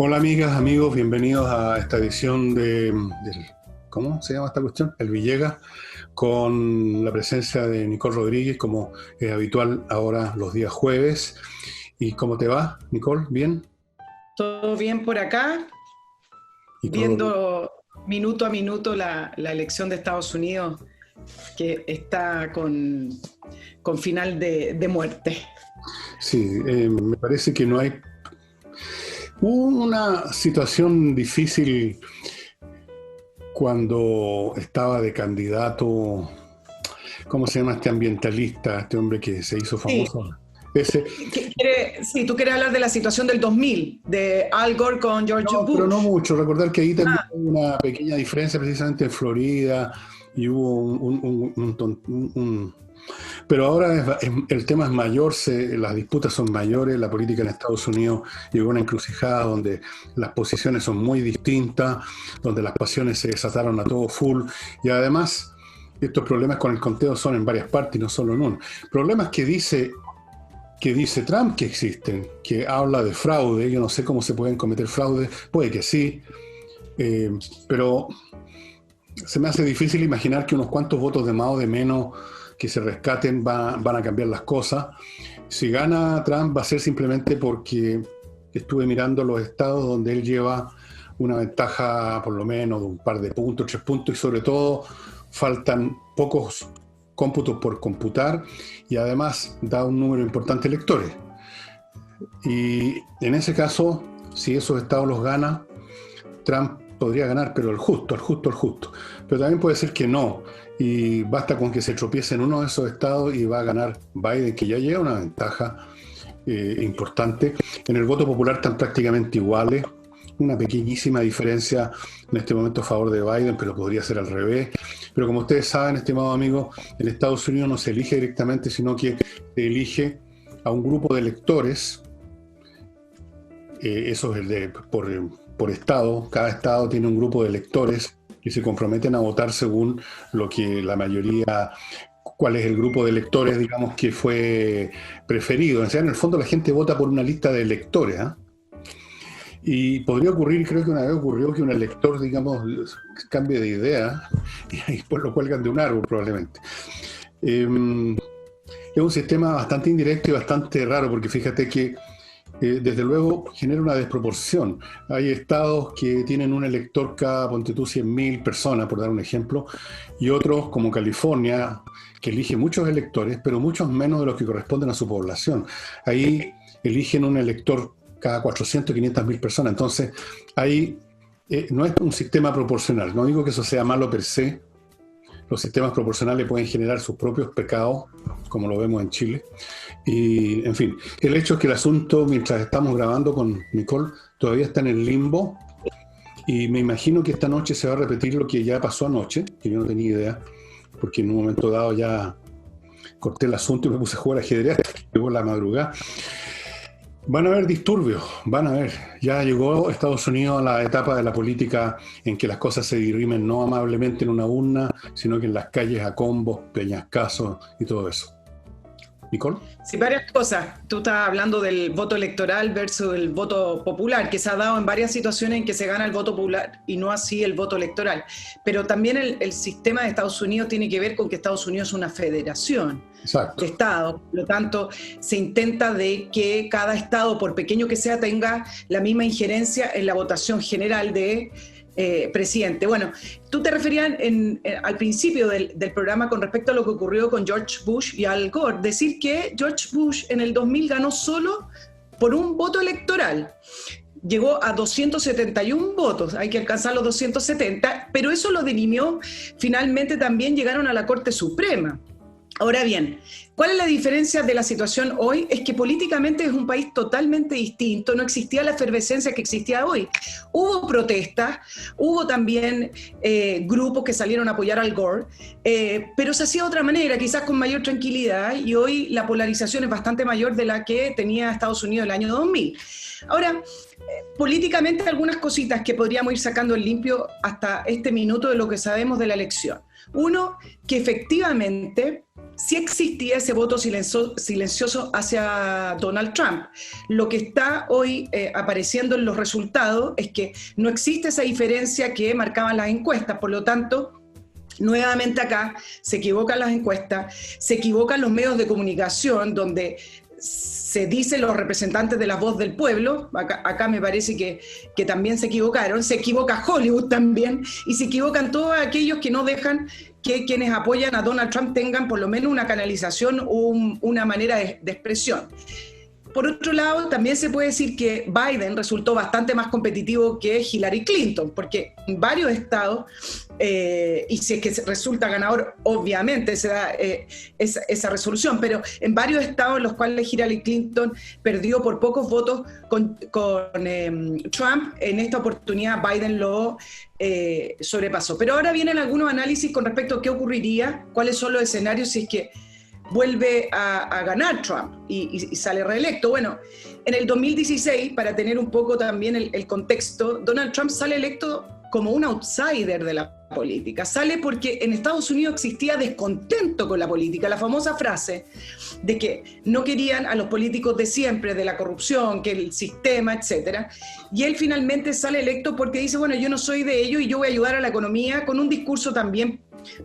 Hola amigas, amigos, bienvenidos a esta edición ¿cómo se llama esta cuestión? El Villegas, con la presencia de Nicole Rodríguez, como es habitual ahora los días jueves. ¿Y cómo te va, Nicole? ¿Bien? Todo bien por acá, ¿Y todo bien? viendo minuto a minuto la elección de Estados Unidos, que está con final de muerte. Sí, me parece que no hay... Hubo una situación difícil cuando estaba de candidato. ¿Cómo se llama este ambientalista, este hombre que se hizo Sí, famoso? Ese, sí, tú quieres hablar de la situación del 2000, de Al Gore con George no, pero no Bush. mucho. Recordar que ahí también hubo una pequeña diferencia, precisamente en Florida, y hubo pero ahora el tema es mayor, las disputas son mayores, la política en Estados Unidos llegó a una encrucijada donde las posiciones son muy distintas, donde las pasiones se desataron a todo full, y además estos problemas con el conteo son en varias partes y no solo en uno. Problemas que dice Trump que existen, que habla de fraude. Yo no sé cómo se pueden cometer fraudes, puede que sí, pero se me hace difícil imaginar que unos cuantos votos de más o de menos que se rescaten van a cambiar las cosas. Si gana Trump va a ser simplemente porque estuve mirando los estados donde él lleva una ventaja por lo menos de un par de puntos, 3 puntos, y sobre todo faltan pocos cómputos por computar, y además da un número importante de electores. Y en ese caso, si esos estados los gana, Trump podría ganar, pero el justo, el justo, el justo. Pero también puede ser que no. Y basta con que se tropiece en uno de esos estados y va a ganar Biden, que ya lleva una ventaja importante. En el voto popular están prácticamente iguales. Una pequeñísima diferencia en este momento a favor de Biden, pero podría ser al revés. Pero como ustedes saben, estimados amigos, en Estados Unidos no se elige directamente, sino que se elige a un grupo de electores. Eso es por estado. Cada estado tiene un grupo de electores que se comprometen a votar según lo que la mayoría, cuál es el grupo de electores, digamos, que fue preferido. O sea, en el fondo la gente vota por una lista de electores, ¿eh? Y podría ocurrir, creo que una vez ocurrió, que un elector, digamos, cambie de idea y después lo cuelgan de un árbol probablemente. Eh, es un sistema bastante indirecto y bastante raro, porque fíjate que desde luego genera una desproporción. Hay estados que tienen un elector cada, ponte tú, 100.000 personas, por dar un ejemplo, y otros, como California, que elige muchos electores, pero muchos menos de los que corresponden a su población. Ahí eligen un elector cada 400, 500.000 personas. Entonces, ahí no es un sistema proporcional. No digo que eso sea malo per se. Los sistemas proporcionales pueden generar sus propios pecados, como lo vemos en Chile. Y, en fin, el hecho es que el asunto, mientras estamos grabando con Nicole, todavía está en el limbo, y me imagino que esta noche se va a repetir lo que ya pasó anoche, que yo no tenía idea, porque en un momento dado ya corté el asunto y me puse a jugar ajedrez hasta que llegó la madrugada. Van a haber disturbios, van a haber. Ya llegó Estados Unidos a la etapa de la política en que las cosas se dirimen no amablemente en una urna, sino que en las calles a combos, peñascasos y todo eso. ¿Nicole? Sí, varias cosas. Tú estás hablando del voto electoral versus el voto popular, que se ha dado en varias situaciones en que se gana el voto popular y no así el voto electoral. Pero también el sistema de Estados Unidos tiene que ver con que Estados Unidos es una federación Exacto. de estados. Por lo tanto, se intenta de que cada estado, por pequeño que sea, tenga la misma injerencia en la votación general de presidente. Bueno, tú te referías al principio del programa con respecto a lo que ocurrió con George Bush y Al Gore. Decir que George Bush en el 2000 ganó solo por un voto electoral. Llegó a 271 votos, hay que alcanzar los 270, pero eso lo dirimió, finalmente también llegaron a la Corte Suprema. Ahora bien, ¿cuál es la diferencia de la situación hoy? Es que políticamente es un país totalmente distinto, no existía la efervescencia que existía hoy. Hubo protestas, hubo también grupos que salieron a apoyar al Gore, pero se hacía de otra manera, quizás con mayor tranquilidad, y hoy la polarización es bastante mayor de la que tenía Estados Unidos el año 2000. Ahora, políticamente algunas cositas que podríamos ir sacando en limpio hasta este minuto de lo que sabemos de la elección. Uno, que efectivamente sí existía ese voto silencioso hacia Donald Trump. Lo que está hoy apareciendo en los resultados es que no existe esa diferencia que marcaban las encuestas, por lo tanto, nuevamente acá se equivocan las encuestas, se equivocan los medios de comunicación, donde se dicen los representantes de la voz del pueblo. Acá me parece que también se equivocaron, se equivoca Hollywood también, y se equivocan todos aquellos que no dejan que quienes apoyan a Donald Trump tengan por lo menos una canalización o una manera de expresión. Por otro lado, también se puede decir que Biden resultó bastante más competitivo que Hillary Clinton, porque en varios estados, y si es que resulta ganador, obviamente se da esa resolución, pero en varios estados en los cuales Hillary Clinton perdió por pocos votos con Trump, en esta oportunidad Biden lo sobrepasó. Pero ahora vienen algunos análisis con respecto a qué ocurriría, cuáles son los escenarios si es que vuelve a ganar Trump y sale reelecto. Bueno, en el 2016, para tener un poco también el contexto, Donald Trump sale electo como un outsider de la política. Sale porque en Estados Unidos existía descontento con la política, la famosa frase de que no querían a los políticos de siempre, de la corrupción, que el sistema, etcétera. Y él finalmente sale electo porque dice, bueno, yo no soy de ello y yo voy a ayudar a la economía, con un discurso también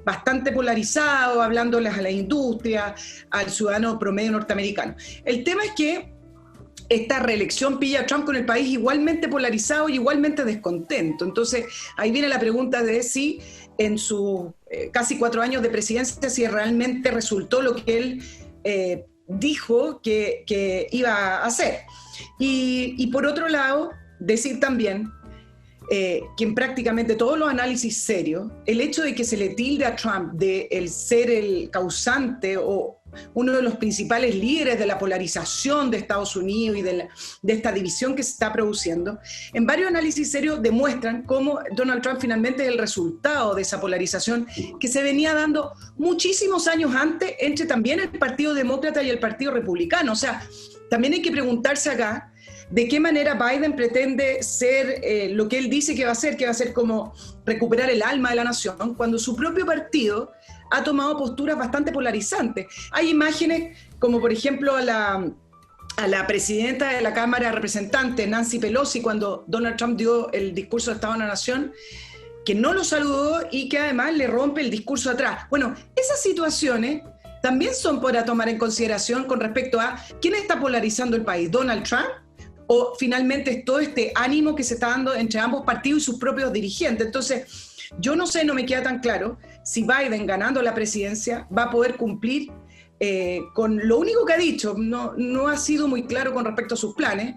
bastante polarizado, hablándoles a la industria, al ciudadano promedio norteamericano. El tema es que esta reelección pilla a Trump con el país igualmente polarizado y igualmente descontento. Entonces, ahí viene la pregunta de si en sus casi 4 años de presidencia, si realmente resultó lo que él dijo que iba a hacer. Y por otro lado, decir también que en prácticamente todos los análisis serios, el hecho de que se le tilde a Trump de el ser el causante o uno de los principales líderes de la polarización de Estados Unidos y de esta división que se está produciendo, en varios análisis serios demuestran cómo Donald Trump finalmente es el resultado de esa polarización que se venía dando muchísimos años antes entre también el Partido Demócrata y el Partido Republicano. O sea, también hay que preguntarse acá de qué manera Biden pretende ser lo que él dice que va a ser como recuperar el alma de la nación, cuando su propio partido ha tomado posturas bastante polarizantes. Hay imágenes como, por ejemplo, a la presidenta de la Cámara de Representantes, Nancy Pelosi, cuando Donald Trump dio el discurso de Estado de la Nación, que no lo saludó y que además le rompe el discurso atrás. Bueno, esas situaciones también son para tomar en consideración con respecto a quién está polarizando el país, Donald Trump, o finalmente es todo este ánimo que se está dando entre ambos partidos y sus propios dirigentes. Entonces, yo no sé, no me queda tan claro si Biden, ganando la presidencia, va a poder cumplir con lo único que ha dicho. No ha sido muy claro con respecto a sus planes,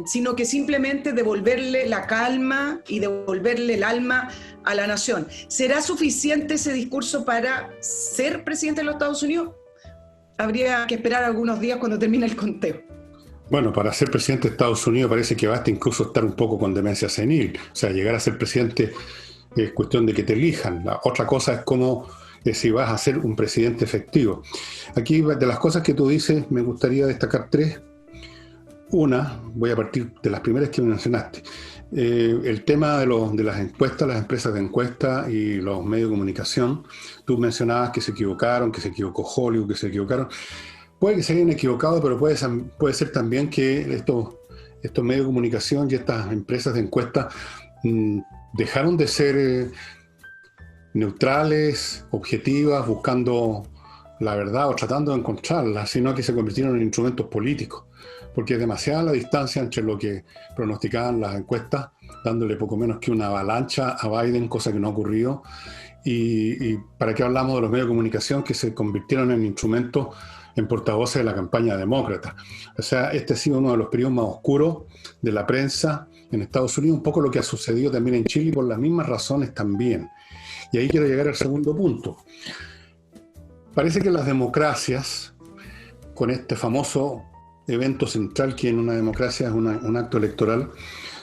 sino que simplemente devolverle la calma y devolverle el alma a la nación. ¿Será suficiente ese discurso para ser presidente de los Estados Unidos? Habría que esperar algunos días cuando termine el conteo. Bueno, para ser presidente de Estados Unidos parece que basta incluso estar un poco con demencia senil. O sea, llegar a ser presidente es cuestión de que te elijan. La otra cosa es cómo, si vas a ser un presidente efectivo. Aquí, de las cosas que tú dices, me gustaría destacar 3. Una, voy a partir de las primeras que mencionaste. El tema de las encuestas, las empresas de encuesta y los medios de comunicación. Tú mencionabas que se equivocaron, que se equivocó Hollywood, que se equivocaron. Puede que se hayan equivocado, pero puede ser también que estos medios de comunicación y estas empresas de encuesta dejaron de ser neutrales, objetivas, buscando la verdad o tratando de encontrarla, sino que se convirtieron en instrumentos políticos, porque es demasiada la distancia entre lo que pronosticaban las encuestas, dándole poco menos que una avalancha a Biden, cosa que no ha ocurrido, y para qué hablamos de los medios de comunicación que se convirtieron en instrumentos, en portavoces de la campaña demócrata. O sea, este ha sido uno de los periodos más oscuros de la prensa en Estados Unidos, un poco lo que ha sucedido también en Chile por las mismas razones también. Y ahí quiero llegar al segundo punto. Parece que las democracias, con este famoso evento central que en una democracia es un acto electoral,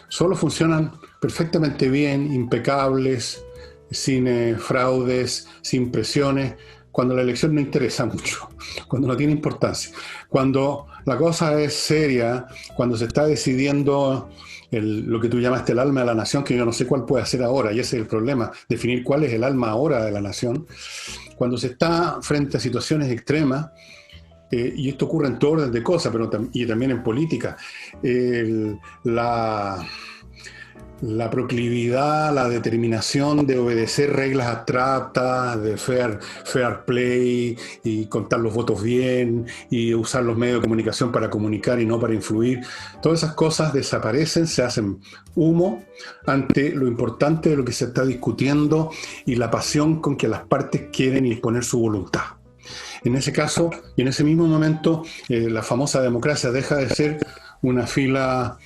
solo funcionan perfectamente bien, impecables, sin fraudes, sin presiones, cuando la elección no interesa mucho, cuando no tiene importancia. Cuando la cosa es seria, cuando se está decidiendo lo que tú llamaste el alma de la nación, que yo no sé cuál puede ser ahora, y ese es el problema, definir cuál es el alma ahora de la nación. Cuando se está frente a situaciones extremas, y esto ocurre en todo orden de cosas, pero y también en política, la proclividad, la determinación de obedecer reglas abstractas, de fair play y contar los votos bien y usar los medios de comunicación para comunicar y no para influir, todas esas cosas desaparecen, se hacen humo ante lo importante de lo que se está discutiendo y la pasión con que las partes quieren imponer su voluntad. En ese caso, y en ese mismo momento, la famosa democracia deja de ser una fila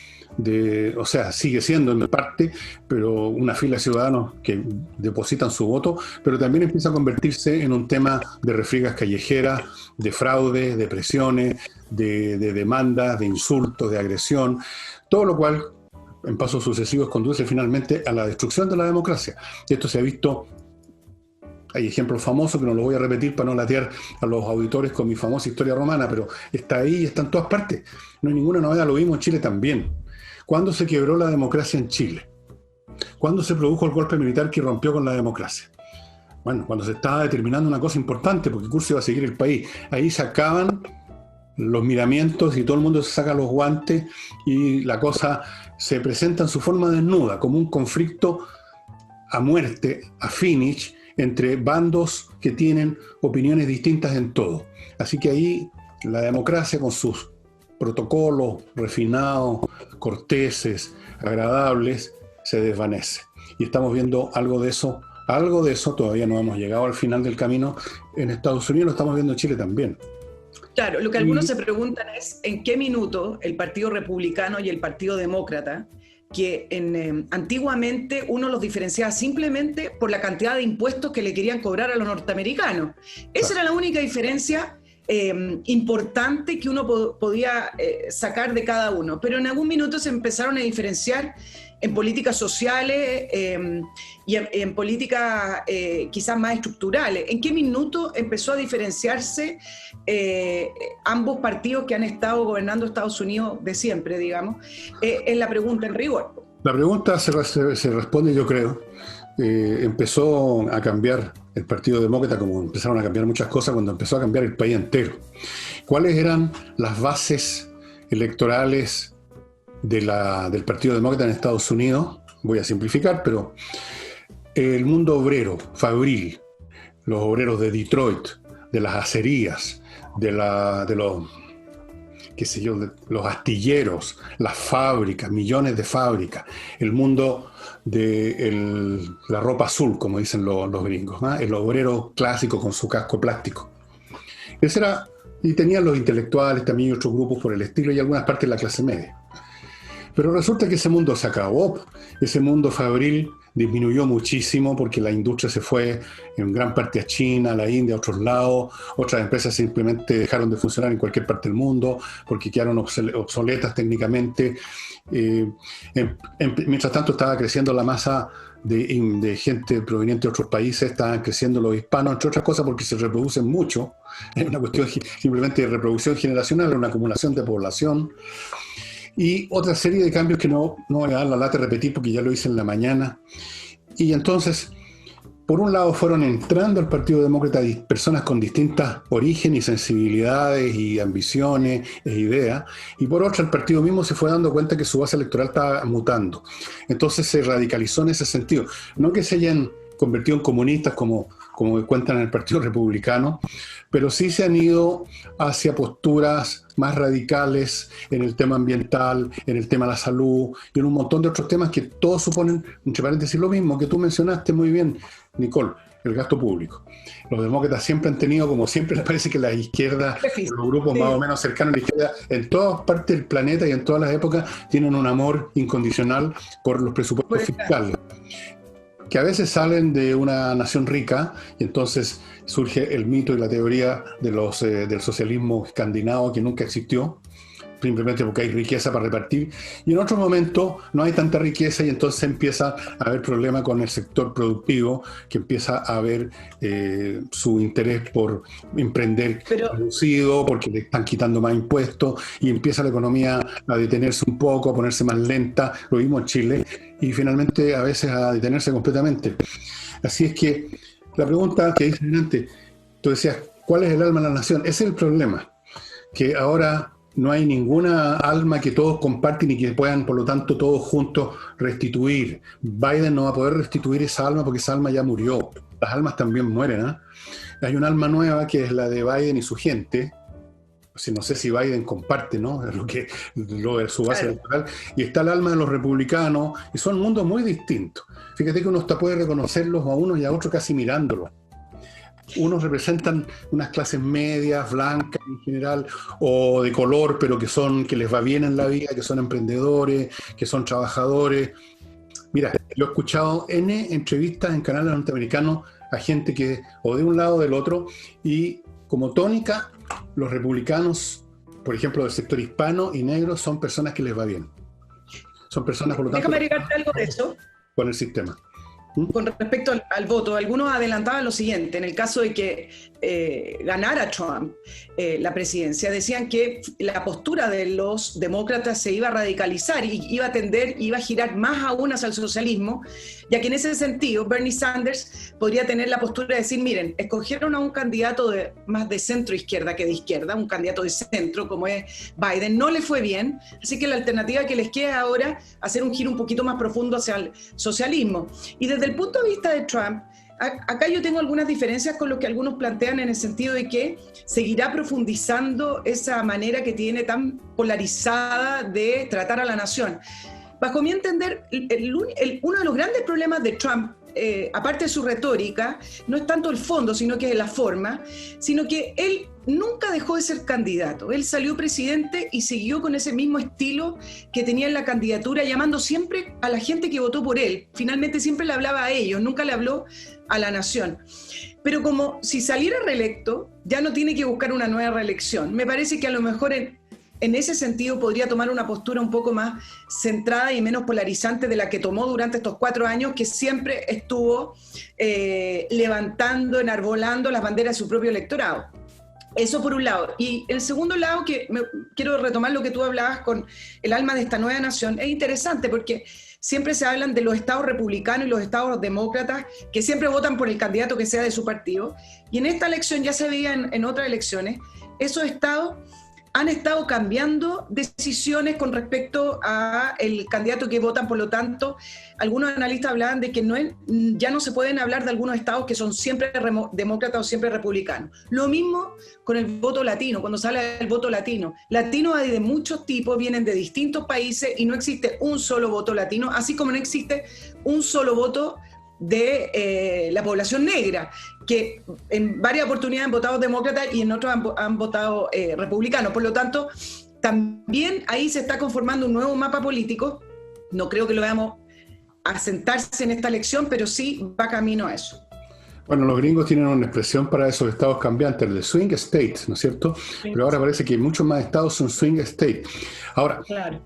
o sea, sigue siendo en parte, pero una fila de ciudadanos que depositan su voto, pero también empieza a convertirse en un tema de refriegas callejeras, de fraude, de presiones, de demandas, de insultos, de agresión, todo lo cual, en pasos sucesivos, conduce finalmente a la destrucción de la democracia. Esto se ha visto. Hay ejemplos famosos que no los voy a repetir para no latear a los auditores con mi famosa historia romana, pero está ahí y está en todas partes. No hay ninguna novedad, lo vimos en Chile también. ¿Cuándo se quebró la democracia en Chile? ¿Cuándo se produjo el golpe militar que rompió con la democracia? Bueno, cuando se estaba determinando una cosa importante, porque curso iba a seguir el país. Ahí se acaban los miramientos y todo el mundo se saca los guantes y la cosa se presenta en su forma desnuda, como un conflicto a muerte, a finish, entre bandos que tienen opiniones distintas en todo. Así que ahí la democracia con sus protocolos refinados, corteses, agradables, se desvanece. Y estamos viendo algo de eso, todavía no hemos llegado al final del camino en Estados Unidos, lo estamos viendo en Chile también. Claro, lo que algunos se preguntan es en qué minuto el Partido Republicano y el Partido Demócrata, que antiguamente uno los diferenciaba simplemente por la cantidad de impuestos que le querían cobrar a los norteamericanos. Esa era la única diferencia importante que uno podía sacar de cada uno, pero en algún minuto se empezaron a diferenciar en políticas sociales y en políticas quizás más estructurales. ¿En qué minuto empezó a diferenciarse ambos partidos que han estado gobernando Estados Unidos de siempre, digamos? Es la pregunta en rigor. La pregunta se responde, yo creo. Empezó a cambiar el Partido Demócrata, como empezaron a cambiar muchas cosas, cuando empezó a cambiar el país entero. ¿Cuáles eran las bases electorales del Partido Demócrata en Estados Unidos? Voy a simplificar, pero el mundo obrero, fabril, los obreros de Detroit, de las acerías, de los astilleros, las fábricas, millones de fábricas, el mundo de la ropa azul, como dicen los gringos, ¿no? El obrero clásico con su casco plástico. Ese era, y tenían los intelectuales también y otros grupos por el estilo y algunas partes de la clase media. Pero resulta que ese mundo se acabó, ese mundo fabril disminuyó muchísimo porque la industria se fue en gran parte a China, a la India, a otros lados. Otras empresas simplemente dejaron de funcionar en cualquier parte del mundo porque quedaron obsoletas técnicamente. Mientras tanto estaba creciendo la masa de gente proveniente de otros países, estaban creciendo los hispanos, entre otras cosas porque se reproducen mucho. Es una cuestión simplemente de reproducción generacional, una acumulación de población. Y otra serie de cambios que no voy a dar la lata de repetir porque ya lo hice en la mañana. Y entonces, por un lado fueron entrando al Partido Demócrata personas con distintas orígenes y sensibilidades y ambiciones e ideas, y por otra el partido mismo se fue dando cuenta que su base electoral estaba mutando. Entonces se radicalizó en ese sentido. No que se hayan convertido en comunistas como cuentan en el Partido Republicano, pero sí se han ido hacia posturas más radicales en el tema ambiental, en el tema de la salud y en un montón de otros temas que todos suponen, entre paréntesis, lo mismo que tú mencionaste muy bien, Nicole, el gasto público. Los demócratas siempre han tenido, como siempre les parece que la izquierda, los grupos más o menos cercanos a la izquierda, en todas partes del planeta y en todas las épocas, tienen un amor incondicional por los presupuestos fiscales, que a veces salen de una nación rica, y entonces surge el mito y la teoría del socialismo escandinavo que nunca existió, simplemente porque hay riqueza para repartir, y en otros momentos no hay tanta riqueza y entonces empieza a haber problema con el sector productivo, que empieza a haber su interés por emprender reducido, porque le están quitando más impuestos, y empieza la economía a detenerse un poco, a ponerse más lenta, lo vimos en Chile, y finalmente a veces a detenerse completamente. Así es que la pregunta que hice antes, tú decías, ¿cuál es el alma de la nación? Ese es el problema, que ahora no hay ninguna alma que todos comparten y que puedan, por lo tanto, todos juntos restituir. Biden no va a poder restituir esa alma porque esa alma ya murió. Las almas también mueren, ¿eh? Hay un alma nueva que es la de Biden y su gente. No sé si Biden comparte, ¿no? Lo de su base electoral. Y está el alma de los republicanos, y son mundos muy distintos. Fíjate que uno hasta puede reconocerlos a unos y a otros casi mirándolos. Unos representan unas clases medias, blancas en general, o de color, pero que les va bien en la vida, que son emprendedores, que son trabajadores. Mira, yo he escuchado N entrevistas en canales norteamericanos a gente que o de un lado o del otro, y como tónica, los republicanos, por ejemplo, del sector hispano y negro, son personas que les va bien. Son personas, por lo tanto, déjame agregarte algo de eso. Con el sistema. Con respecto al voto, algunos adelantaban lo siguiente: en el caso de que ganara Trump la presidencia, decían que la postura de los demócratas se iba a radicalizar y iba a girar más aún hacia el socialismo, ya que en ese sentido Bernie Sanders podría tener la postura de decir, miren, escogieron a un candidato más de centro izquierda que de izquierda, un candidato de centro como es Biden, no le fue bien, así que la alternativa que les queda ahora es hacer un giro un poquito más profundo hacia el socialismo. Y desde el punto de vista de Trump, acá yo tengo algunas diferencias con lo que algunos plantean, en el sentido de que seguirá profundizando esa manera que tiene tan polarizada de tratar a la nación. Bajo mi entender, uno de los grandes problemas de Trump, aparte de su retórica, no es tanto el fondo, sino que es la forma, sino que él nunca dejó de ser candidato. Él salió presidente y siguió con ese mismo estilo que tenía en la candidatura, llamando siempre a la gente que votó por él. Finalmente siempre le hablaba a ellos, nunca le habló a la nación. Pero como si saliera reelecto, ya no tiene que buscar una nueva reelección. Me parece que a lo mejor en ese sentido podría tomar una postura un poco más centrada y menos polarizante de la que tomó durante estos 4 años, que siempre estuvo levantando, enarbolando las banderas de su propio electorado. Eso por un lado. Y el segundo lado, quiero retomar lo que tú hablabas con el alma de esta nueva nación, es interesante porque siempre se hablan de los estados republicanos y los estados demócratas, que siempre votan por el candidato que sea de su partido. Y en esta elección, ya se veía en otras elecciones, esos estados han estado cambiando decisiones con respecto a el candidato que votan. Por lo tanto, algunos analistas hablaban de que ya no se pueden hablar de algunos estados que son siempre demócratas o siempre republicanos. Lo mismo con el voto latino, cuando se habla del voto latino. Latinos hay de muchos tipos, vienen de distintos países y no existe un solo voto latino, así como no existe un solo voto de la población negra, que en varias oportunidades han votado demócratas y en otras han votado republicanos. Por lo tanto, también ahí se está conformando un nuevo mapa político. No creo que lo veamos asentarse en esta elección, pero sí va camino a eso. Bueno, los gringos tienen una expresión para esos estados cambiantes, el de swing state, ¿no es cierto? Pero ahora parece que muchos más estados son swing state. Ahora, claro.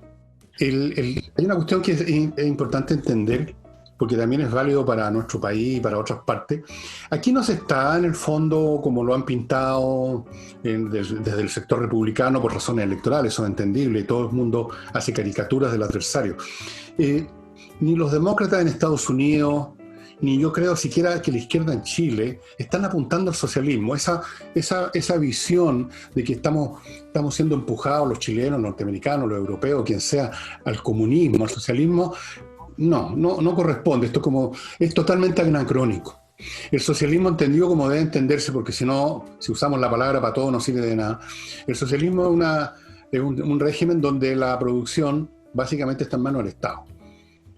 Hay una cuestión que es importante entender, porque también es válido para nuestro país y para otras partes. Aquí no se está, en el fondo, como lo han pintado desde el sector republicano por razones electorales, eso es entendible, y todo el mundo hace caricaturas del adversario. Ni los demócratas en Estados Unidos, ni yo creo siquiera que la izquierda en Chile están apuntando al socialismo. Esa visión de que estamos siendo empujados los chilenos, los norteamericanos, los europeos, quien sea, al comunismo, al socialismo, no corresponde. Esto es totalmente anacrónico. El socialismo entendido como debe entenderse, porque si usamos la palabra para todo no sirve de nada. El socialismo es un régimen donde la producción básicamente está en manos del Estado.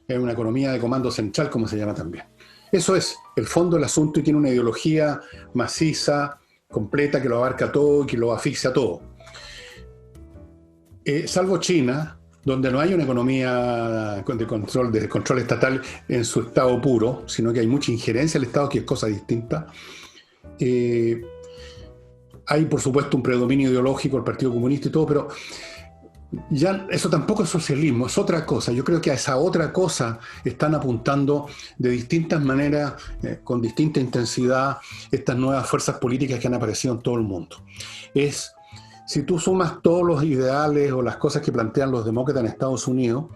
Es una economía de comando central, como se llama también. Eso es el fondo del asunto, y tiene una ideología maciza, completa, que lo abarca todo y que lo asfixia todo. Salvo China, donde no hay una economía de control estatal en su estado puro, sino que hay mucha injerencia del Estado, que es cosa distinta. Hay, por supuesto, un predominio ideológico del Partido Comunista y todo, pero ya eso tampoco es socialismo, es otra cosa. Yo creo que a esa otra cosa están apuntando de distintas maneras, con distinta intensidad, estas nuevas fuerzas políticas que han aparecido en todo el mundo. Si tú sumas todos los ideales o las cosas que plantean los demócratas en Estados Unidos,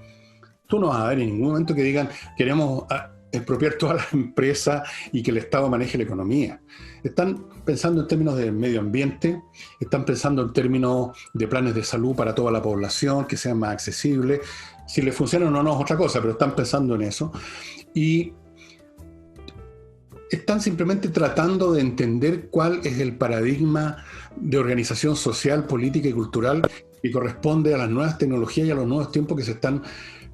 tú no vas a ver en ningún momento que digan queremos expropiar todas las empresas y que el Estado maneje la economía. Están pensando en términos de medio ambiente, están pensando en términos de planes de salud para toda la población, que sean más accesibles. Si les funcionan o no es otra cosa, pero están pensando en eso. Y están simplemente tratando de entender cuál es el paradigma de organización social, política y cultural que corresponde a las nuevas tecnologías y a los nuevos tiempos que se están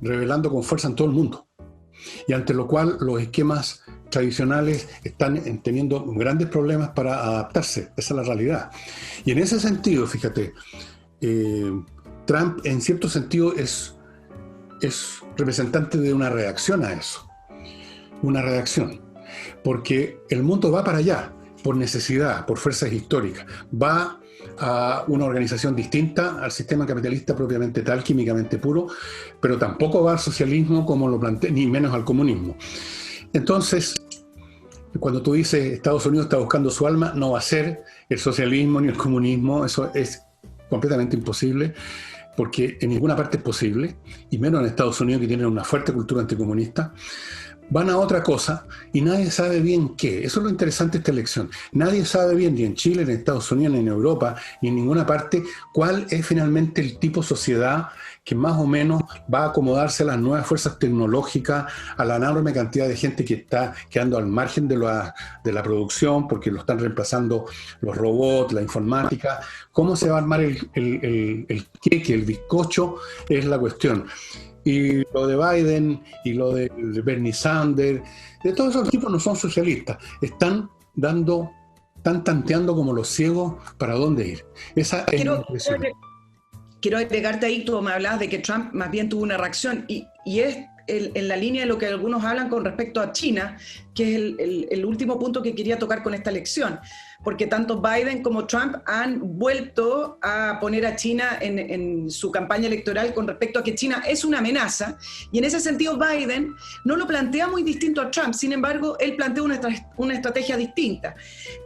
revelando con fuerza en todo el mundo. Y ante lo cual los esquemas tradicionales están teniendo grandes problemas para adaptarse. Esa es la realidad. Y en ese sentido, fíjate, Trump en cierto sentido es representante de una reacción a eso. Una reacción. Porque el mundo va para allá, por necesidad, por fuerzas históricas. Va a una organización distinta al sistema capitalista propiamente tal, químicamente puro, pero tampoco va al socialismo como lo plantea, ni menos al comunismo. Entonces, cuando tú dices Estados Unidos está buscando su alma, no va a ser el socialismo ni el comunismo, eso es completamente imposible, porque en ninguna parte es posible, y menos en Estados Unidos, que tienen una fuerte cultura anticomunista. Van a otra cosa y nadie sabe bien qué. Eso es lo interesante de esta elección. Nadie sabe bien, ni en Chile, ni en Estados Unidos, ni en Europa, ni en ninguna parte, cuál es finalmente el tipo de sociedad que más o menos va a acomodarse a las nuevas fuerzas tecnológicas, a la enorme cantidad de gente que está quedando al margen de la producción, porque lo están reemplazando los robots, la informática. ¿Cómo se va a armar el queque, el bizcocho? Es la cuestión. Y lo de Biden y lo de Bernie Sanders, de todos esos tipos no son socialistas. Están tanteando como los ciegos para dónde ir. Esa es mi impresión. Quiero agregarte ahí, tú me hablabas de que Trump más bien tuvo una reacción y es en la línea de lo que algunos hablan con respecto a China, que es el último punto que quería tocar con esta elección, porque tanto Biden como Trump han vuelto a poner a China en su campaña electoral con respecto a que China es una amenaza, y en ese sentido Biden no lo plantea muy distinto a Trump, sin embargo, él plantea una estrategia distinta.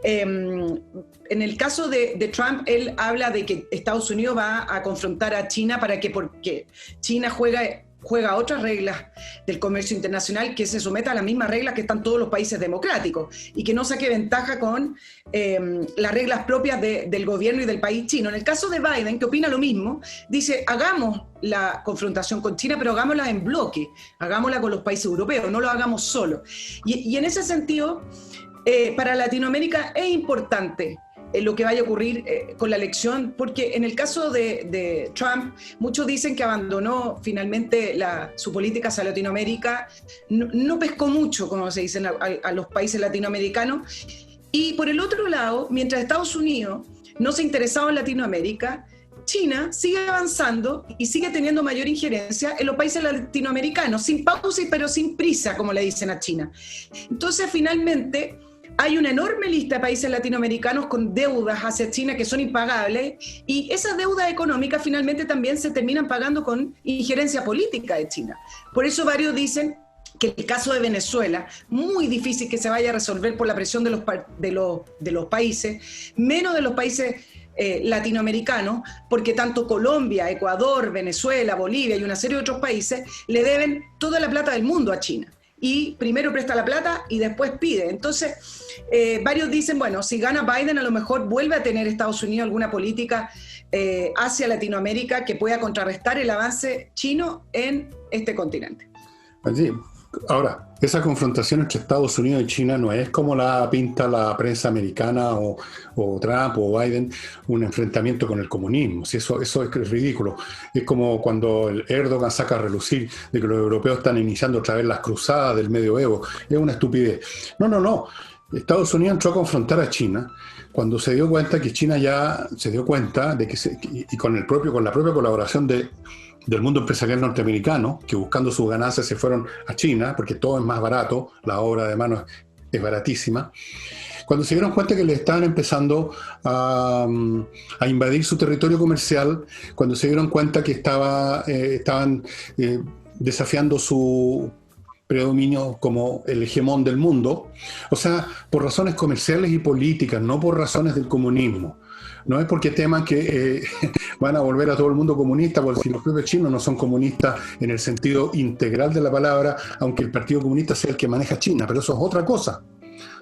En el caso de Trump, él habla de que Estados Unidos va a confrontar a China porque China juega otras reglas del comercio internacional, que se someta a las mismas reglas que están todos los países democráticos y que no saque ventaja con las reglas propias del gobierno y del país chino. En el caso de Biden, que opina lo mismo, dice, hagamos la confrontación con China, pero hagámosla en bloque, hagámosla con los países europeos, no lo hagamos solo. Y en ese sentido, para Latinoamérica es importante lo que vaya a ocurrir con la elección, porque en el caso de Trump, muchos dicen que abandonó finalmente su política hacia Latinoamérica, no pescó mucho, como se dice, a los países latinoamericanos, y por el otro lado, mientras Estados Unidos no se interesaba en Latinoamérica, China sigue avanzando y sigue teniendo mayor injerencia en los países latinoamericanos, sin pausa pero sin prisa, como le dicen a China. Entonces, finalmente, hay una enorme lista de países latinoamericanos con deudas hacia China que son impagables, y esas deudas económicas finalmente también se terminan pagando con injerencia política de China. Por eso varios dicen que el caso de Venezuela, muy difícil que se vaya a resolver por la presión de los países, menos de los países latinoamericanos, porque tanto Colombia, Ecuador, Venezuela, Bolivia y una serie de otros países le deben toda la plata del mundo a China. Y primero presta la plata y después pide. Entonces, varios dicen, bueno, si gana Biden, a lo mejor vuelve a tener Estados Unidos alguna política hacia Latinoamérica que pueda contrarrestar el avance chino en este continente. Sí. Ahora, esa confrontación entre Estados Unidos y China no es como la pinta la prensa americana o Trump o Biden, un enfrentamiento con el comunismo. Si eso es ridículo. Es como cuando el Erdogan saca a relucir de que los europeos están iniciando otra vez las cruzadas del medioevo. Es una estupidez. No. Estados Unidos entró a confrontar a China cuando se dio cuenta que China ya se dio cuenta de que y con la propia colaboración del mundo empresarial norteamericano, que buscando sus ganancias se fueron a China, porque todo es más barato, la obra de mano es baratísima. Cuando se dieron cuenta que le estaban empezando a invadir su territorio comercial, cuando se dieron cuenta que estaban desafiando su predominio como el hegemón del mundo, o sea, por razones comerciales y políticas, no por razones del comunismo. No es porque teman que van a volver a todo el mundo comunista, porque si los propios chinos no son comunistas en el sentido integral de la palabra, aunque el Partido Comunista sea el que maneja China, pero eso es otra cosa.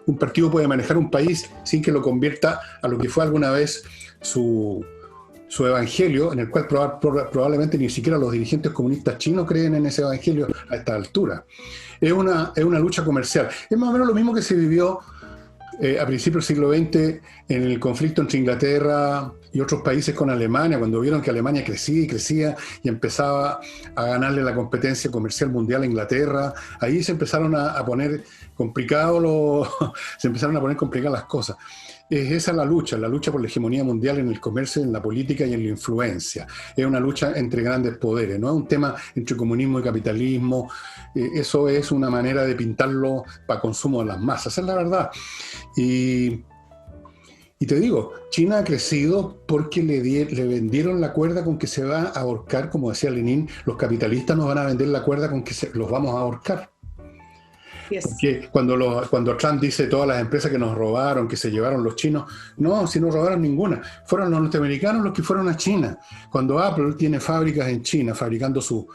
Un partido puede manejar un país sin que lo convierta a lo que fue alguna vez su evangelio, en el cual probablemente ni siquiera los dirigentes comunistas chinos creen en ese evangelio a esta altura. Es una lucha comercial. Es más o menos lo mismo que se vivió a principios del siglo XX en el conflicto entre Inglaterra y otros países con Alemania, cuando vieron que Alemania crecía y crecía y empezaba a ganarle la competencia comercial mundial a Inglaterra. Ahí se empezaron a poner complicadas las cosas. Es esa la lucha por la hegemonía mundial en el comercio, en la política y en la influencia. Es una lucha entre grandes poderes, no es un tema entre comunismo y capitalismo. Eso es una manera de pintarlo para consumo de las masas, esa es la verdad. Y te digo, China ha crecido porque le vendieron la cuerda con que se va a ahorcar, como decía Lenin, los capitalistas nos van a vender la cuerda con que los vamos a ahorcar. Yes. Porque cuando Trump dice todas las empresas que nos robaron, que se llevaron los chinos, no, si no robaron ninguna, fueron los norteamericanos los que fueron a China. Cuando Apple tiene fábricas en China fabricando sus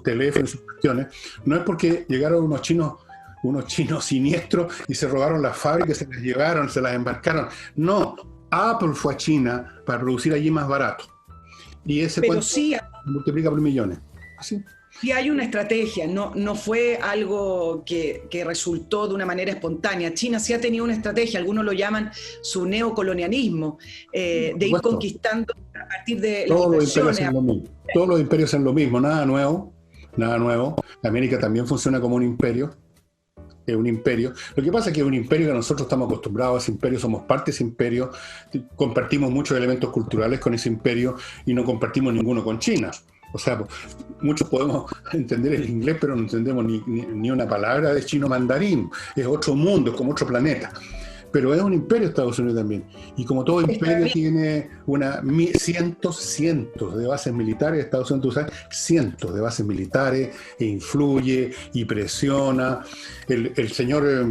teléfonos y sus cuestiones, no es porque llegaron unos chinos siniestros y se robaron las fábricas, se las llevaron, se las embarcaron. No, Apple fue a China para producir allí más barato. Y ese cuento sí multiplica por millones. Así. Y hay una estrategia, no fue algo que resultó de una manera espontánea. China sí ha tenido una estrategia, algunos lo llaman su neocolonialismo, de ir conquistando a partir de las inversiones. Todos los imperios hacen lo mismo, nada nuevo. América también funciona como un imperio. Es un imperio. Lo que pasa es que es un imperio que nosotros estamos acostumbrados a ese imperio, somos parte de ese imperio, compartimos muchos elementos culturales con ese imperio y no compartimos ninguno con China. O sea, muchos podemos entender el inglés, pero no entendemos ni una palabra de chino mandarín. Es otro mundo, es como otro planeta. Pero es un imperio Estados Unidos también. Y como todo imperio tiene cientos de bases militares, Estados Unidos usa cientos de bases militares, e influye y presiona. El señor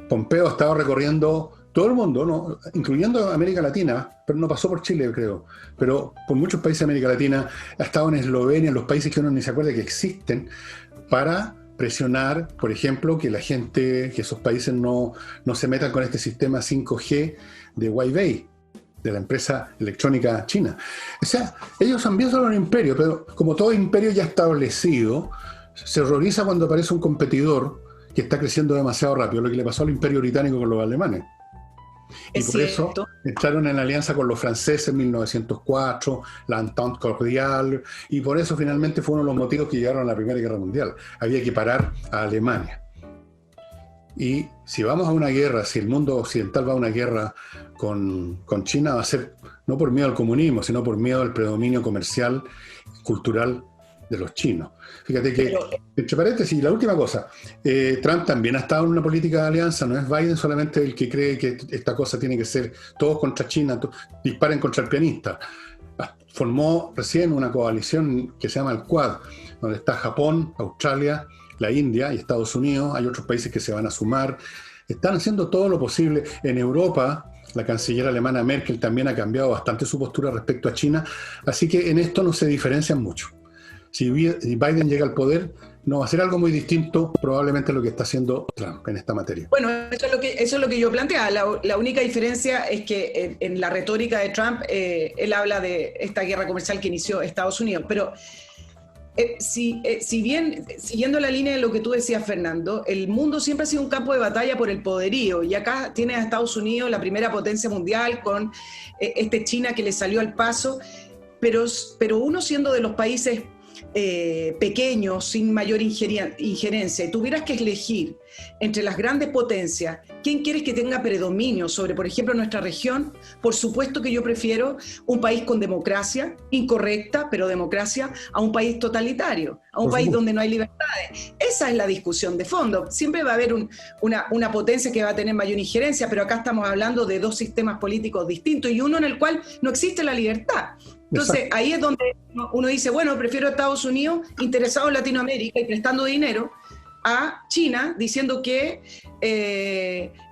Pompeo ha estado recorriendo todo el mundo, ¿no? Incluyendo América Latina, pero no pasó por Chile, creo, pero por muchos países de América Latina, ha estado en Eslovenia, en los países que uno ni se acuerda que existen, para presionar, por ejemplo, que que esos países no se metan con este sistema 5G de Huawei, de la empresa electrónica china. O sea, ellos también son un imperio, pero como todo imperio ya establecido, se horroriza cuando aparece un competidor que está creciendo demasiado rápido, lo que le pasó al imperio británico con los alemanes. Y por eso entraron en alianza con los franceses en 1904, la Entente Cordiale, y por eso finalmente fue uno de los motivos que llegaron a la Primera Guerra Mundial. Había que parar a Alemania. Y si vamos a una guerra, si el mundo occidental va a una guerra con China, va a ser no por miedo al comunismo, sino por miedo al predominio comercial, cultural de los chinos. Fíjate que, entre paréntesis, la última cosa, Trump también ha estado en una política de alianza, no es Biden solamente el que cree que esta cosa tiene que ser todos contra China, disparen contra el pianista. Formó recién una coalición que se llama el Quad, donde está Japón, Australia, la India y Estados Unidos, hay otros países que se van a sumar, están haciendo todo lo posible. En Europa, la canciller alemana Merkel también ha cambiado bastante su postura respecto a China, así que en esto no se diferencian mucho. Si Biden llega al poder, no va a ser algo muy distinto probablemente a lo que está haciendo Trump en esta materia. Bueno, eso es lo que yo planteaba. La única diferencia es que en la retórica de Trump, él habla de esta guerra comercial que inició Estados Unidos. Pero si bien, siguiendo la línea de lo que tú decías, Fernando, el mundo siempre ha sido un campo de batalla por el poderío. Y acá tienes a Estados Unidos, la primera potencia mundial, con China que le salió al paso. Pero uno siendo de los países pequeño, sin mayor injerencia, y tuvieras que elegir entre las grandes potencias, ¿quién quieres que tenga predominio sobre, por ejemplo, nuestra región? Por supuesto que yo prefiero un país con democracia, incorrecta, pero democracia, a un país totalitario, a un país donde no hay libertades. Esa es la discusión de fondo. Siempre va a haber una potencia que va a tener mayor injerencia, pero acá estamos hablando de dos sistemas políticos distintos y uno en el cual no existe la libertad. Entonces, exacto, ahí es donde uno dice, bueno, prefiero a Estados Unidos interesado en Latinoamérica y prestando dinero a China diciendo que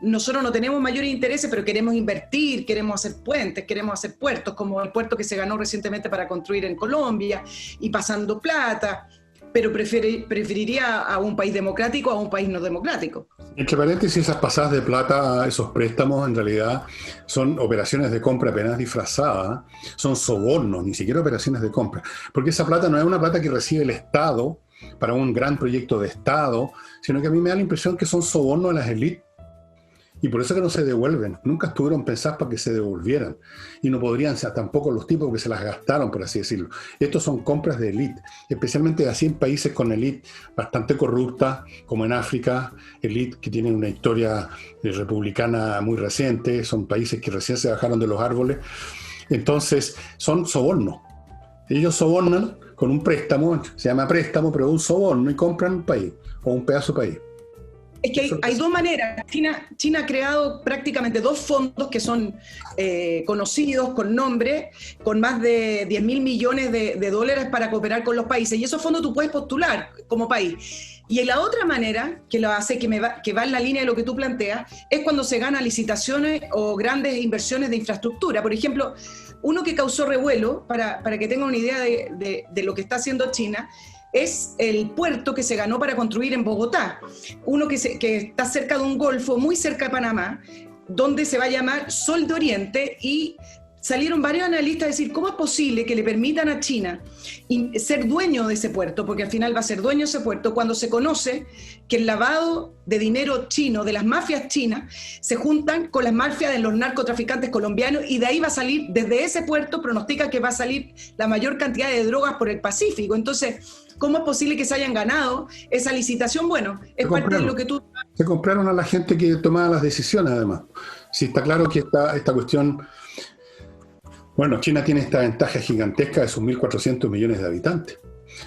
nosotros no tenemos mayores intereses, pero queremos invertir, queremos hacer puentes, queremos hacer puertos, como el puerto que se ganó recientemente para construir en Colombia y pasando plata, pero preferiría a un país democrático a un país no democrático. Entre paréntesis, esas pasadas de plata, esos préstamos, en realidad son operaciones de compra apenas disfrazadas, son sobornos, ni siquiera operaciones de compra, porque esa plata no es una plata que recibe el Estado para un gran proyecto de Estado, sino que a mí me da la impresión que son sobornos a las élites. Y por eso que no se devuelven. Nunca estuvieron pensadas para que se devolvieran. Y no podrían ser tampoco los tipos que se las gastaron, por así decirlo. Estos son compras de élite, especialmente así en países con élite bastante corrupta, como en África, élite que tienen una historia republicana muy reciente, son países que recién se bajaron de los árboles. Entonces, son sobornos. Ellos sobornan con un préstamo, se llama préstamo, pero un soborno, y compran un país, o un pedazo de país. Es que hay dos maneras. China ha creado prácticamente dos fondos que son conocidos con nombre, con más de 10.000 millones de dólares para cooperar con los países. Y esos fondos tú puedes postular como país. Y la otra manera, que lo hace, que va en la línea de lo que tú planteas, es cuando se ganan licitaciones o grandes inversiones de infraestructura. Por ejemplo, uno que causó revuelo, para que tengan una idea de lo que está haciendo China, es el puerto que se ganó para construir en Bogotá, uno que está cerca de un golfo, muy cerca de Panamá, donde se va a llamar Sol de Oriente, y salieron varios analistas a decir, ¿cómo es posible que le permitan a China ser dueño de ese puerto? Porque al final va a ser dueño de ese puerto cuando se conoce que el lavado de dinero chino, de las mafias chinas, se juntan con las mafias de los narcotraficantes colombianos, y de ahí va a salir, desde ese puerto pronostica que va a salir la mayor cantidad de drogas por el Pacífico. Entonces, ¿cómo es posible que se hayan ganado esa licitación? Bueno, es parte de lo que tú... Se compraron a la gente que tomaba las decisiones, además. Sí, está claro que esta cuestión... Bueno, China tiene esta ventaja gigantesca de sus 1.400 millones de habitantes.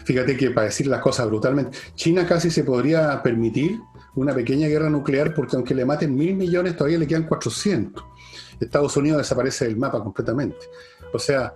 Fíjate que, para decir las cosas brutalmente, China casi se podría permitir una pequeña guerra nuclear, porque aunque le maten 1.000 millones, todavía le quedan 400. Estados Unidos desaparece del mapa completamente. O sea,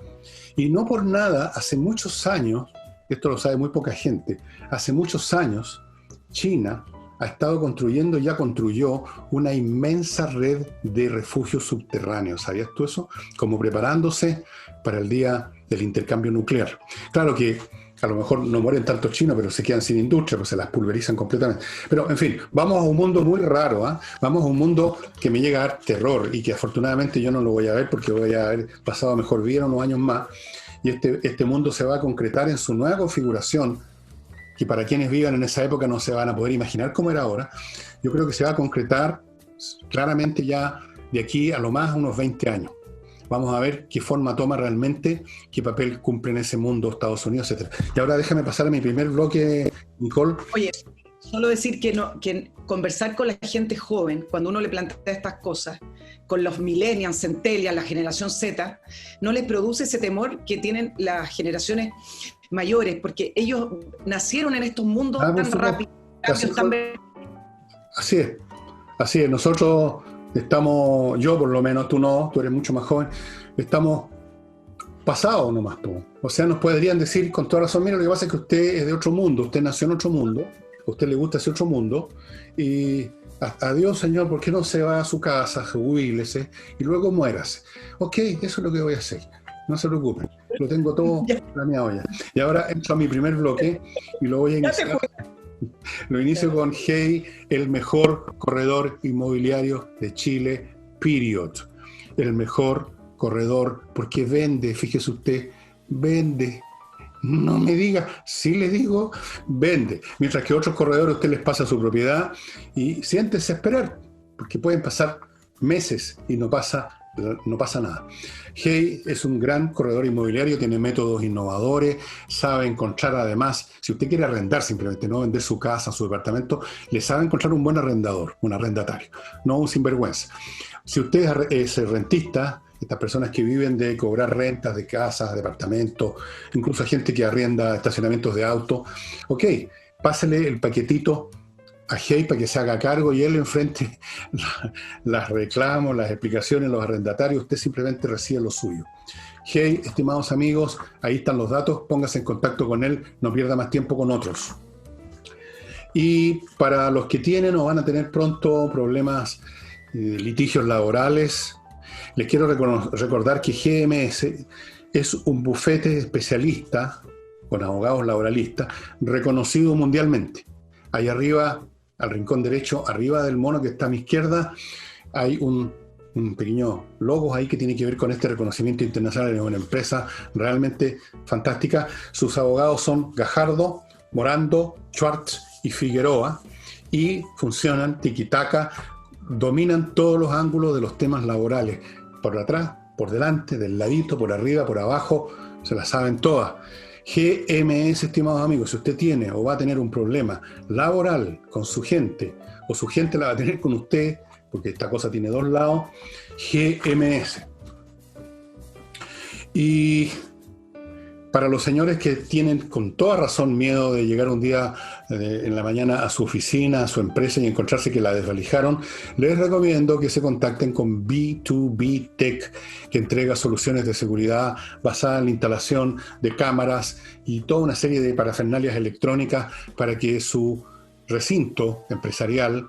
y no por nada, hace muchos años, esto lo sabe muy poca gente, hace muchos años, China ha estado construyendo, ya construyó una inmensa red de refugios subterráneos. ¿Sabías tú eso? Como preparándose para el día del intercambio nuclear. Claro que a lo mejor no mueren tantos chinos, pero se quedan sin industria, pues se las pulverizan completamente. Pero, en fin, vamos a un mundo muy raro, ¿eh? Vamos a un mundo que me llega a dar terror y que afortunadamente yo no lo voy a ver, porque voy a haber pasado mejor vida unos años más. Y este mundo se va a concretar en su nueva configuración, que para quienes vivan en esa época no se van a poder imaginar cómo era ahora. Yo creo que se va a concretar claramente ya de aquí a lo más unos 20 años. Vamos a ver qué forma toma realmente, qué papel cumple en ese mundo Estados Unidos, etc. Y ahora déjame pasar a mi primer bloque, Nicole. Oye, solo decir que conversar con la gente joven, cuando uno le plantea estas cosas, con los millennials, centennials, la generación Z, no les produce ese temor que tienen las generaciones mayores, porque ellos nacieron en estos mundos tan rápidos. Así es. Nosotros estamos, yo por lo menos, tú no, tú eres mucho más joven, estamos pasados nomás tú. O sea, nos podrían decir con toda razón, mira, lo que pasa es que usted es de otro mundo, usted nació en otro mundo, a usted le gusta ese otro mundo, y adiós, señor, ¿por qué no se va a su casa, jubílese, y luego muérase? Ok, eso es lo que voy a hacer, no se preocupen, lo tengo todo planeado ya. Y ahora entro a mi primer bloque y lo voy a iniciar. Lo inicio con Hey, el mejor corredor inmobiliario de Chile, period. El mejor corredor, porque vende, fíjese usted, vende. No me diga, sí le digo, vende. Mientras que otros corredores usted les pasa su propiedad y siéntese a esperar, porque pueden pasar meses y no pasa no pasa nada. Hey es un gran corredor inmobiliario, tiene métodos innovadores, sabe encontrar además, si usted quiere arrendar simplemente, no vender su casa, su departamento, le sabe encontrar un buen arrendador, un arrendatario, no un sinvergüenza. Si usted es rentista, estas personas que viven de cobrar rentas de casas, departamentos, incluso gente que arrienda estacionamientos de auto, ok, pásele el paquetito a Hey para que se haga cargo y él enfrente las reclamos, las explicaciones, los arrendatarios, usted simplemente recibe lo suyo. Hey, estimados amigos, ahí están los datos, póngase en contacto con él, no pierda más tiempo con otros. Y para los que tienen o van a tener pronto problemas, litigios laborales, les quiero recordar que GMS es un bufete especialista con abogados laboralistas reconocido mundialmente. Ahí arriba, al rincón derecho, arriba del mono que está a mi izquierda, hay un pequeño logo ahí que tiene que ver con este reconocimiento internacional. Es una empresa realmente fantástica. Sus abogados son Gajardo, Morando, Schwartz y Figueroa y funcionan tiki-taka, dominan todos los ángulos de los temas laborales. Por atrás, por delante, del ladito, por arriba, por abajo, se las saben todas. GMS, estimados amigos, si usted tiene o va a tener un problema laboral con su gente, o su gente la va a tener con usted, porque esta cosa tiene dos lados, GMS. Y para los señores que tienen con toda razón miedo de llegar un día en la mañana a su oficina, a su empresa y encontrarse que la desvalijaron, les recomiendo que se contacten con B2B Tech, que entrega soluciones de seguridad basadas en la instalación de cámaras y toda una serie de parafernalias electrónicas para que su recinto empresarial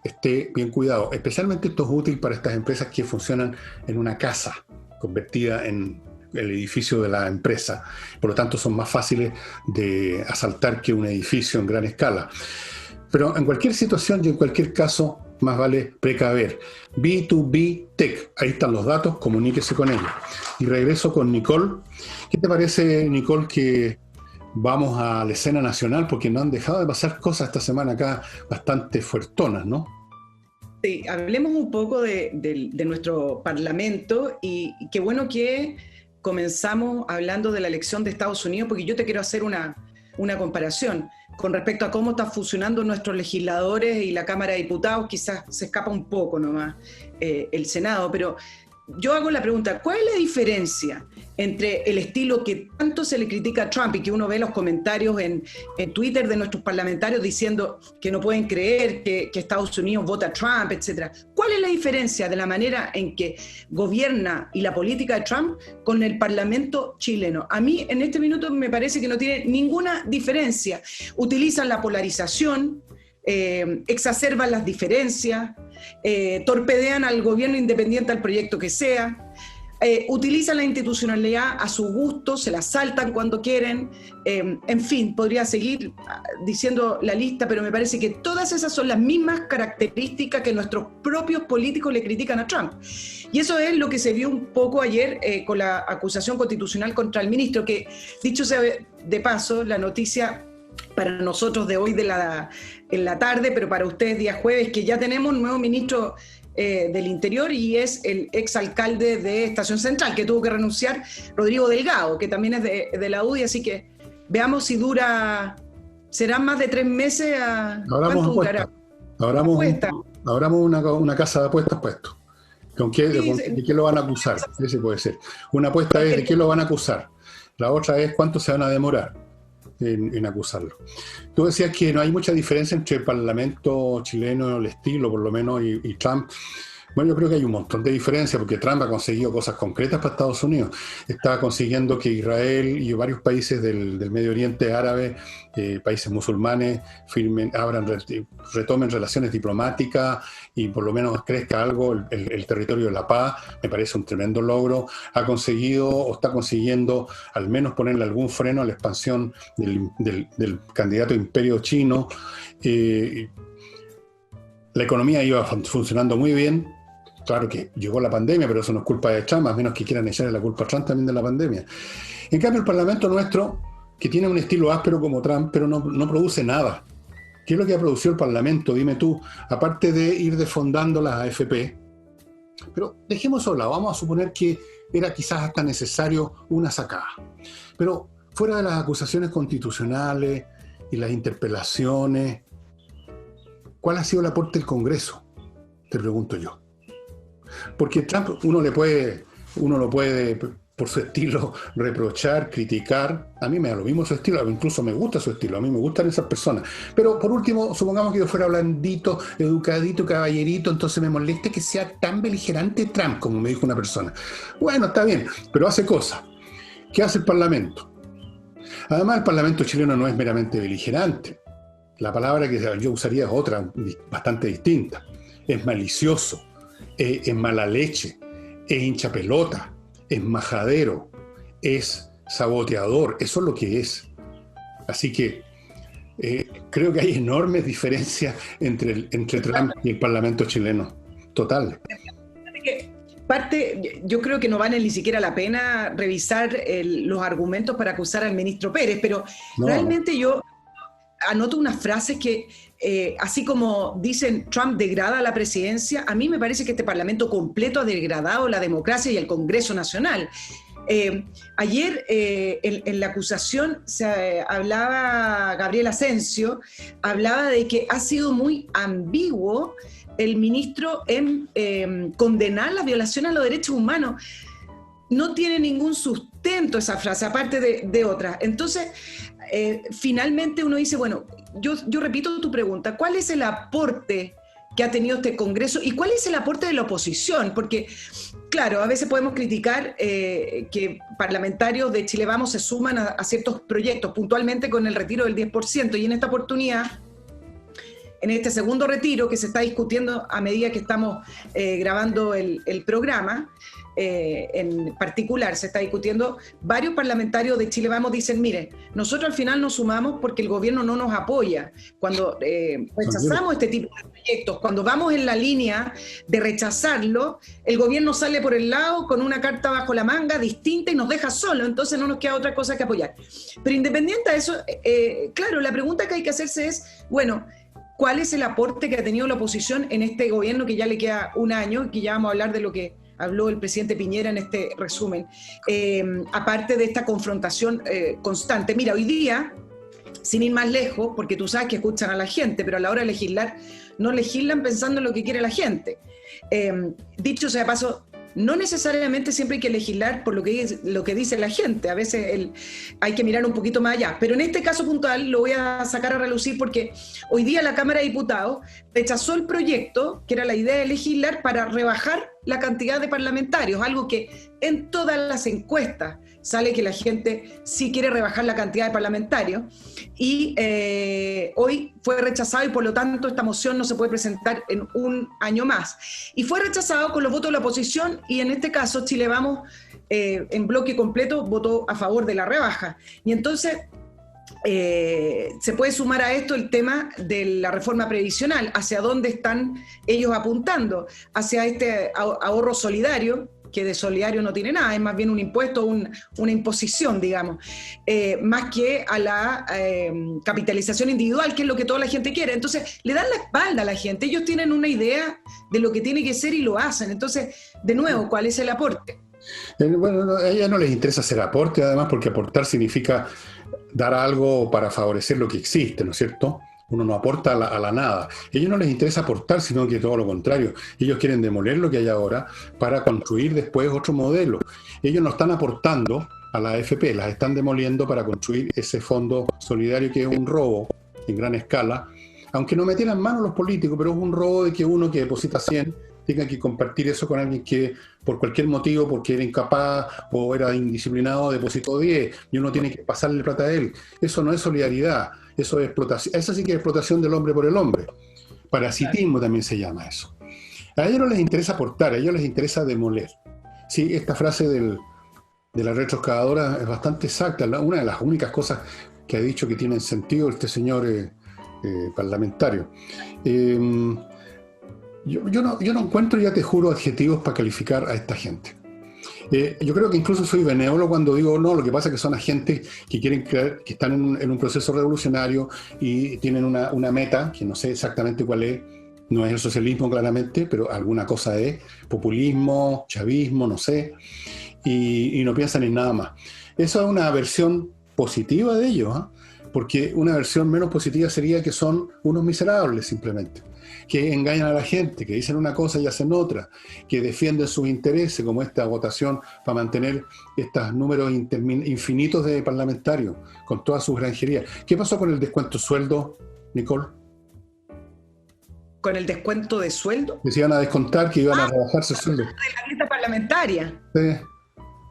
esté bien cuidado. Especialmente esto es útil para estas empresas que funcionan en una casa convertida en el edificio de la empresa. Por lo tanto, son más fáciles de asaltar que un edificio en gran escala. Pero en cualquier situación y en cualquier caso, más vale precaver. B2B Tech, ahí están los datos, comuníquese con ellos. Y regreso con Nicole. ¿Qué te parece, Nicole, que vamos a la escena nacional? Porque no han dejado de pasar cosas esta semana acá bastante fuertonas, ¿no? Sí, hablemos un poco de nuestro Parlamento y qué bueno que comenzamos hablando de la elección de Estados Unidos, porque yo te quiero hacer una comparación con respecto a cómo están funcionando nuestros legisladores y la Cámara de Diputados. Quizás se escapa un poco nomás el Senado, pero yo hago la pregunta, ¿cuál es la diferencia entre el estilo que tanto se le critica a Trump y que uno ve los comentarios en Twitter de nuestros parlamentarios diciendo que no pueden creer que Estados Unidos vota a Trump, etcétera? ¿Cuál es la diferencia de la manera en que gobierna y la política de Trump con el Parlamento chileno? A mí en este minuto me parece que no tiene ninguna diferencia. Utilizan la polarización, exacerban las diferencias, torpedean al gobierno independiente al proyecto que sea, utilizan la institucionalidad a su gusto, se la saltan cuando quieren, en fin, podría seguir diciendo la lista, pero me parece que todas esas son las mismas características que nuestros propios políticos le critican a Trump. Y eso es lo que se vio un poco ayer con la acusación constitucional contra el ministro, que dicho sea de paso, la noticia para nosotros de hoy en la tarde, pero para ustedes día jueves, que ya tenemos un nuevo ministro del Interior y es el exalcalde de Estación Central, que tuvo que renunciar, Rodrigo Delgado, que también es de la UDI, así que veamos si serán más de 3 meses. Abramos una casa de apuestas puesto. ¿De qué lo van a acusar? Ese puede ser. Una apuesta es de qué lo van a acusar. La otra es cuánto se van a demorar en acusarlo. Tú decías que no hay mucha diferencia entre el Parlamento chileno, el estilo por lo menos, y Trump. Bueno, yo creo que hay un montón de diferencias, porque Trump ha conseguido cosas concretas para Estados Unidos. Está consiguiendo que Israel y varios países del Medio Oriente árabe, países musulmanes, retomen relaciones diplomáticas y por lo menos crezca algo el territorio de la paz. Me parece un tremendo logro. Ha conseguido o está consiguiendo al menos ponerle algún freno a la expansión del candidato imperio chino. La economía iba funcionando muy bien. Claro que llegó la pandemia, pero eso no es culpa de Trump, a menos que quieran echarle la culpa a Trump también de la pandemia. En cambio, el Parlamento nuestro, que tiene un estilo áspero como Trump, pero no produce nada. ¿Qué es lo que ha producido el Parlamento? Dime tú, aparte de ir desfondando las AFP, Pero dejemos eso a un lado, vamos a suponer que era quizás hasta necesario una sacada. Pero fuera de las acusaciones constitucionales y las interpelaciones, ¿cuál ha sido el aporte del Congreso? Te pregunto yo. Porque Trump uno lo puede por su estilo reprochar, criticar. A mí me da lo mismo su estilo, incluso me gusta su estilo, a mí me gustan esas personas. Pero por último, supongamos que yo fuera blandito, educadito, caballerito, entonces me molesta que sea tan beligerante Trump, como me dijo una persona. Bueno, está bien, pero hace cosas. ¿Qué hace el Parlamento? Además, el Parlamento chileno no es meramente beligerante. La palabra que yo usaría es otra, bastante distinta. Es malicioso, es mala leche, es hinchapelota, es majadero, es saboteador, eso es lo que es. Así que creo que hay enormes diferencias entre Trump y el Parlamento chileno, total. Yo creo que no vale ni siquiera la pena revisar los argumentos para acusar al ministro Pérez, pero realmente yo anoto unas frases que, así como dicen Trump degrada la presidencia, a mí me parece que este Parlamento completo ha degradado la democracia y el Congreso Nacional. Ayer en la acusación hablaba Gabriel Asensio, hablaba de que ha sido muy ambiguo el ministro en condenar la violación a los derechos humanos. No tiene ningún sustento esa frase, aparte de otras. Entonces, finalmente uno dice, bueno, yo repito tu pregunta, ¿cuál es el aporte que ha tenido este Congreso y cuál es el aporte de la oposición? Porque, claro, a veces podemos criticar que parlamentarios de Chile Vamos se suman a ciertos proyectos, puntualmente con el retiro del 10%, y en esta oportunidad, en este segundo retiro que se está discutiendo a medida que estamos grabando el programa, en particular se está discutiendo, varios parlamentarios de Chile Vamos dicen, mire, nosotros al final nos sumamos porque el gobierno no nos apoya. Cuando rechazamos este tipo de proyectos, cuando vamos en la línea de rechazarlo, el gobierno sale por el lado con una carta bajo la manga distinta y nos deja solo, entonces no nos queda otra cosa que apoyar. Pero independiente de eso, claro, la pregunta que hay que hacerse es, bueno, ¿cuál es el aporte que ha tenido la oposición en este gobierno que ya le queda un año, que ya vamos a hablar de lo que habló el presidente Piñera en este resumen, aparte de esta confrontación constante? Mira, hoy día, sin ir más lejos, porque tú sabes que escuchan a la gente, pero a la hora de legislar, no legislan pensando en lo que quiere la gente. Dicho sea de paso, no necesariamente siempre hay que legislar por lo que dice la gente, a veces hay que mirar un poquito más allá, pero en este caso puntual lo voy a sacar a relucir porque hoy día la Cámara de Diputados rechazó el proyecto, que era la idea de legislar para rebajar la cantidad de parlamentarios, algo que en todas las encuestas sale que la gente sí quiere rebajar la cantidad de parlamentarios, y hoy fue rechazado y por lo tanto esta moción no se puede presentar en un año más. Y fue rechazado con los votos de la oposición y en este caso Chile Vamos en bloque completo votó a favor de la rebaja. Y entonces se puede sumar a esto el tema de la reforma previsional, hacia dónde están ellos apuntando, hacia este ahorro solidario, que de solidario no tiene nada, es más bien un impuesto, una imposición, digamos, más que a la capitalización individual, que es lo que toda la gente quiere. Entonces, le dan la espalda a la gente, ellos tienen una idea de lo que tiene que ser y lo hacen. Entonces, de nuevo, ¿cuál es el aporte? Bueno, a ella no les interesa hacer aporte, además, porque aportar significa dar algo para favorecer lo que existe, ¿no es cierto? Uno no aporta a la nada. A ellos no les interesa aportar, sino que todo lo contrario. Ellos quieren demoler lo que hay ahora para construir después otro modelo. Ellos no están aportando a la AFP, las están demoliendo para construir ese fondo solidario que es un robo en gran escala, aunque no metieran mano los políticos, pero es un robo de que uno que deposita 100 tenga que compartir eso con alguien que por cualquier motivo, porque era incapaz o era indisciplinado, depositó 10 y uno tiene que pasarle plata a él. Eso no es solidaridad, eso es explotación. Esa sí que es explotación del hombre por el hombre. Parasitismo también se llama eso. A ellos no les interesa aportar, a ellos les interesa demoler. Sí, esta frase de la retroexcavadora es bastante exacta. Una de las únicas cosas que ha dicho que tienen sentido este señor parlamentario. Yo no encuentro, ya te juro, adjetivos para calificar a esta gente. Yo creo que incluso soy benévolo cuando digo, no, lo que pasa es que son agentes que quieren creer, que están en un proceso revolucionario y tienen una meta, que no sé exactamente cuál es, No es el socialismo claramente, pero alguna cosa es populismo, chavismo, no sé, y no piensan en nada más. Eso es una versión positiva de ellos, ¿eh? Porque una versión menos positiva sería que son unos miserables simplemente, que engañan a la gente, que dicen una cosa y hacen otra, que defienden sus intereses, como esta votación para mantener estos números infinitos de parlamentarios, con todas sus granjerías. ¿Qué pasó con el descuento sueldo, Nicole? ¿Con el descuento de sueldo? Que se iban a descontar, que iban a rebajarse el sueldo. De la lista parlamentaria.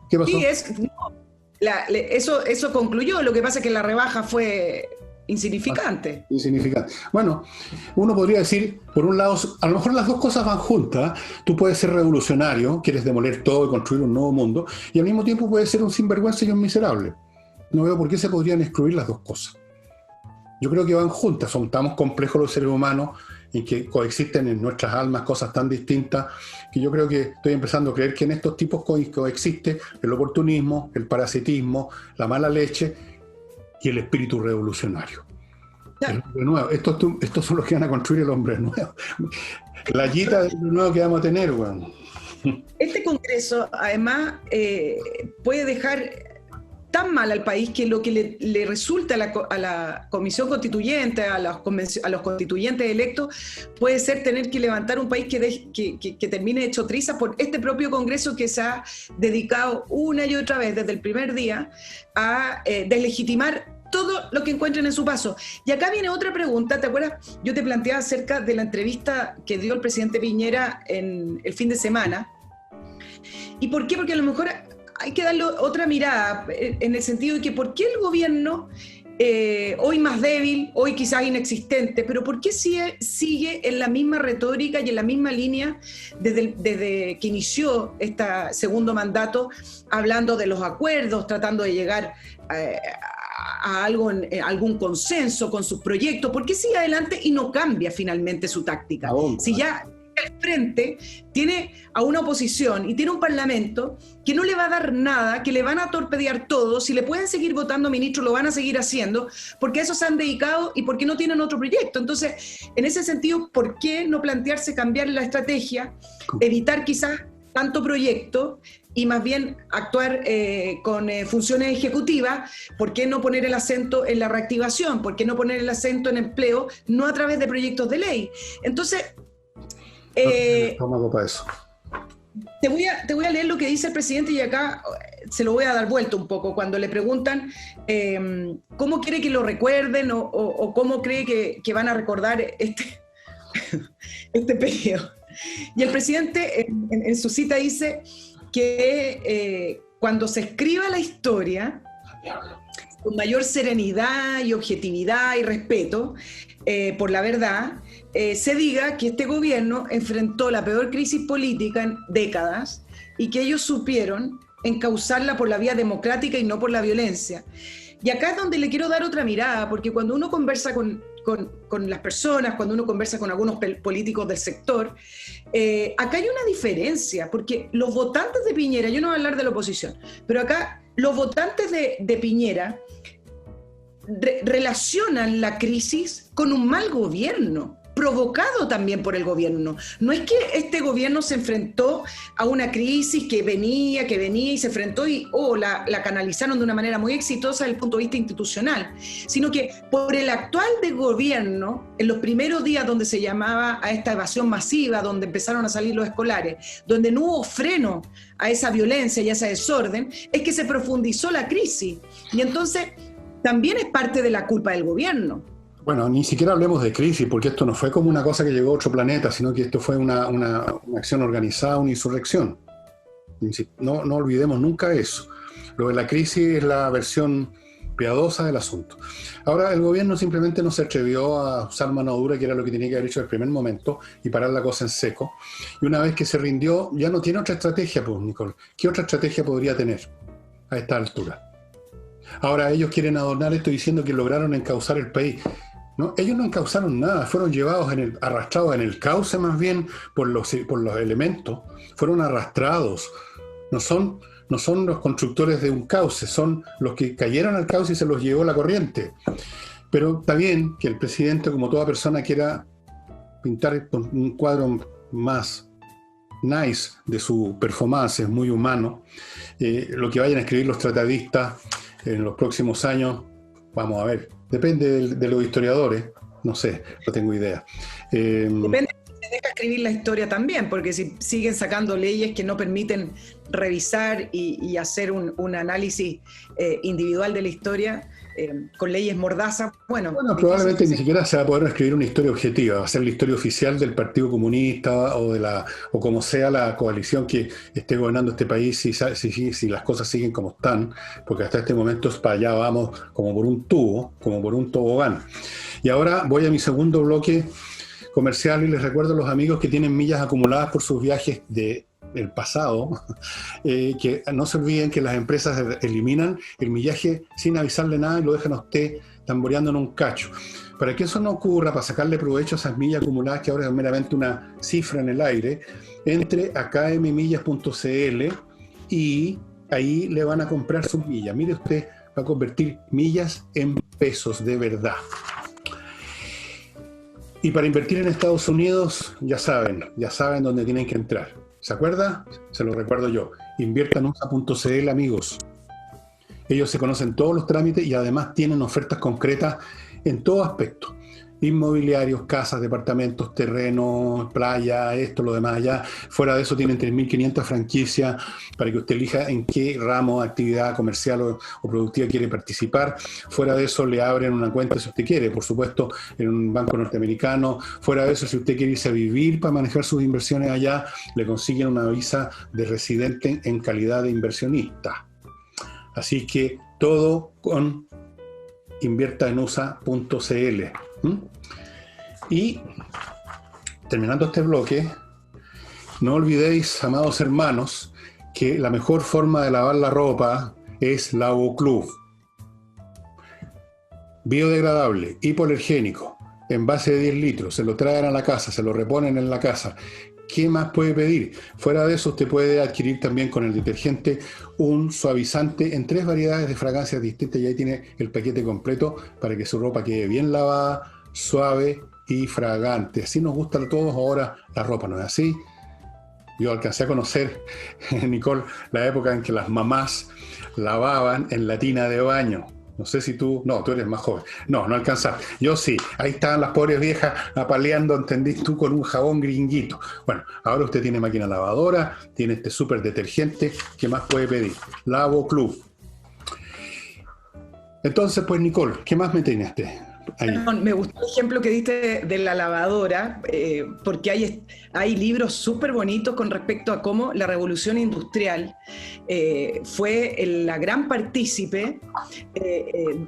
¿Qué pasó? Sí, eso concluyó. Lo que pasa es que la rebaja fue insignificante. Insignificante. Bueno, uno podría decir, por un lado, a lo mejor las dos cosas van juntas. Tú puedes ser revolucionario, quieres demoler todo y construir un nuevo mundo, y al mismo tiempo puedes ser un sinvergüenza y un miserable. No veo por qué se podrían excluir las dos cosas. Yo creo que van juntas. Estamos complejos los seres humanos y que coexisten en nuestras almas cosas tan distintas que yo creo que estoy empezando a creer que en estos tipos coexiste el oportunismo, el parasitismo, la mala leche y el espíritu revolucionario. El hombre nuevo. Estos son los que van a construir el hombre nuevo. La yita del nuevo que vamos a tener, bueno. Este Congreso, además, puede dejar tan mal al país que lo que le resulta a la Comisión Constituyente, a los constituyentes electos, puede ser tener que levantar un país que termine hecho trizas por este propio Congreso que se ha dedicado una y otra vez desde el primer día a deslegitimar todo lo que encuentren en su paso. Y acá viene otra pregunta, ¿te acuerdas? Yo te planteaba acerca de la entrevista que dio el presidente Piñera en el fin de semana. ¿Y por qué? Porque a lo mejor hay que darle otra mirada, en el sentido de que ¿por qué el gobierno, hoy más débil, hoy quizás inexistente, pero por qué sigue en la misma retórica y en la misma línea desde que inició este segundo mandato, hablando de los acuerdos, tratando de llegar a algún consenso con sus proyectos? ¿Por qué sigue adelante y no cambia finalmente su táctica? Si ya al frente tiene a una oposición y tiene un parlamento que no le va a dar nada, que le van a torpedear todo, si le pueden seguir votando ministros lo van a seguir haciendo, porque a eso se han dedicado y porque no tienen otro proyecto. Entonces, en ese sentido, ¿por qué no plantearse cambiar la estrategia, evitar quizás tanto proyecto y más bien actuar con funciones ejecutivas? ¿Por qué no poner el acento en la reactivación? ¿Por qué no poner el acento en empleo, no a través de proyectos de ley? Entonces, para eso. Te voy a leer lo que dice el presidente y acá se lo voy a dar vuelta un poco. Cuando le preguntan cómo quiere que lo recuerden o cómo cree que van a recordar este periodo. Y el presidente en su cita dice que cuando se escriba la historia con mayor serenidad y objetividad y respeto por la verdad, se diga que este gobierno enfrentó la peor crisis política en décadas y que ellos supieron encauzarla por la vía democrática y no por la violencia. Y acá es donde le quiero dar otra mirada, porque cuando uno conversa con las personas, cuando uno conversa con algunos políticos del sector, acá hay una diferencia, porque los votantes de Piñera, yo no voy a hablar de la oposición, pero acá los votantes de Piñera relacionan la crisis con un mal gobierno, provocado también por el gobierno. No es que este gobierno se enfrentó a una crisis que venía y se enfrentó y la canalizaron de una manera muy exitosa desde el punto de vista institucional, sino que por el actual de gobierno, en los primeros días donde se llamaba a esta evasión masiva, donde empezaron a salir los escolares, donde no hubo freno a esa violencia y a ese desorden, es que se profundizó la crisis. Y entonces también es parte de la culpa del gobierno. Bueno, ni siquiera hablemos de crisis, porque esto no fue como una cosa que llegó a otro planeta, sino que esto fue una acción organizada, una insurrección. No olvidemos nunca eso. Lo de la crisis es la versión piadosa del asunto. Ahora, el gobierno simplemente no se atrevió a usar mano dura, que era lo que tenía que haber hecho en el primer momento, y parar la cosa en seco. Y una vez que se rindió, ya no tiene otra estrategia, pues, Nicole. ¿Qué otra estrategia podría tener a esta altura? Ahora ellos quieren adornar esto diciendo que lograron encauzar el país. No, ellos no encauzaron nada, fueron llevados arrastrados en el cauce más bien por los elementos, fueron arrastrados. No son los constructores de un cauce, son los que cayeron al cauce y se los llevó la corriente. Pero está bien que el presidente, como toda persona, quiera pintar un cuadro más nice de su performance, es muy humano. Lo que vayan a escribir los tratadistas en los próximos años, vamos a ver, depende de los historiadores, no sé, no tengo idea. Depende si se deja escribir la historia también, porque si siguen sacando leyes que no permiten revisar y hacer un análisis individual de la historia, con leyes mordazas, bueno, probablemente ni siquiera se va a poder escribir una historia objetiva, va a ser la historia oficial del Partido Comunista o como sea la coalición que esté gobernando este país, si las cosas siguen como están, porque hasta este momento es para allá vamos como por un tubo, como por un tobogán. Y ahora voy a mi segundo bloque comercial y les recuerdo a los amigos que tienen millas acumuladas por sus viajes del pasado, que no se olviden que las empresas eliminan el millaje sin avisarle nada y lo dejan a usted tamboreando en un cacho. Para que eso no ocurra, para sacarle provecho a esas millas acumuladas, que ahora es meramente una cifra en el aire, entre a kmmillas.cl y ahí le van a comprar sus millas. Mire usted, va a convertir millas en pesos de verdad. Y para invertir en Estados Unidos, ya saben dónde tienen que entrar. ¿Se acuerda? Se lo recuerdo yo. Inviertanusa.cl, amigos. Ellos se conocen todos los trámites y además tienen ofertas concretas en todo aspecto. Inmobiliarios, casas, departamentos, terrenos, playa, esto, lo demás allá. Fuera de eso tienen 3.500 franquicias para que usted elija en qué ramo de actividad comercial o productiva quiere participar. Fuera de eso le abren una cuenta si usted quiere, por supuesto, en un banco norteamericano. Fuera de eso, si usted quiere irse a vivir para manejar sus inversiones allá, le consiguen una visa de residente en calidad de inversionista. Así que todo con inviertaenusa.cl. Y terminando este bloque, no olvidéis, amados hermanos, que la mejor forma de lavar la ropa es Lavoclub. Biodegradable, hipoalergénico, envase de 10 litros, se lo traen a la casa, se lo reponen en la casa. ¿Qué más puede pedir? Fuera de eso, usted puede adquirir también con el detergente un suavizante en 3 variedades de fragancias distintas y ahí tiene el paquete completo para que su ropa quede bien lavada, suave y fragante. Así nos gusta a todos ahora la ropa, ¿no es así? Yo alcancé a conocer, Nicole, la época en que las mamás lavaban en la tina de baño. No sé si tú eres más joven. No alcanzaste. Yo sí. Ahí estaban las pobres viejas apaleando, ¿entendís tú? Con un jabón gringuito. Bueno, ahora usted tiene máquina lavadora, tiene este súper detergente. ¿Qué más puede pedir? Lavoclub. Entonces, pues, Nicole, ¿qué más me tiene usted ahí? Me gustó el ejemplo que diste de la lavadora, porque hay libros súper bonitos con respecto a cómo la revolución industrial fue la gran partícipe,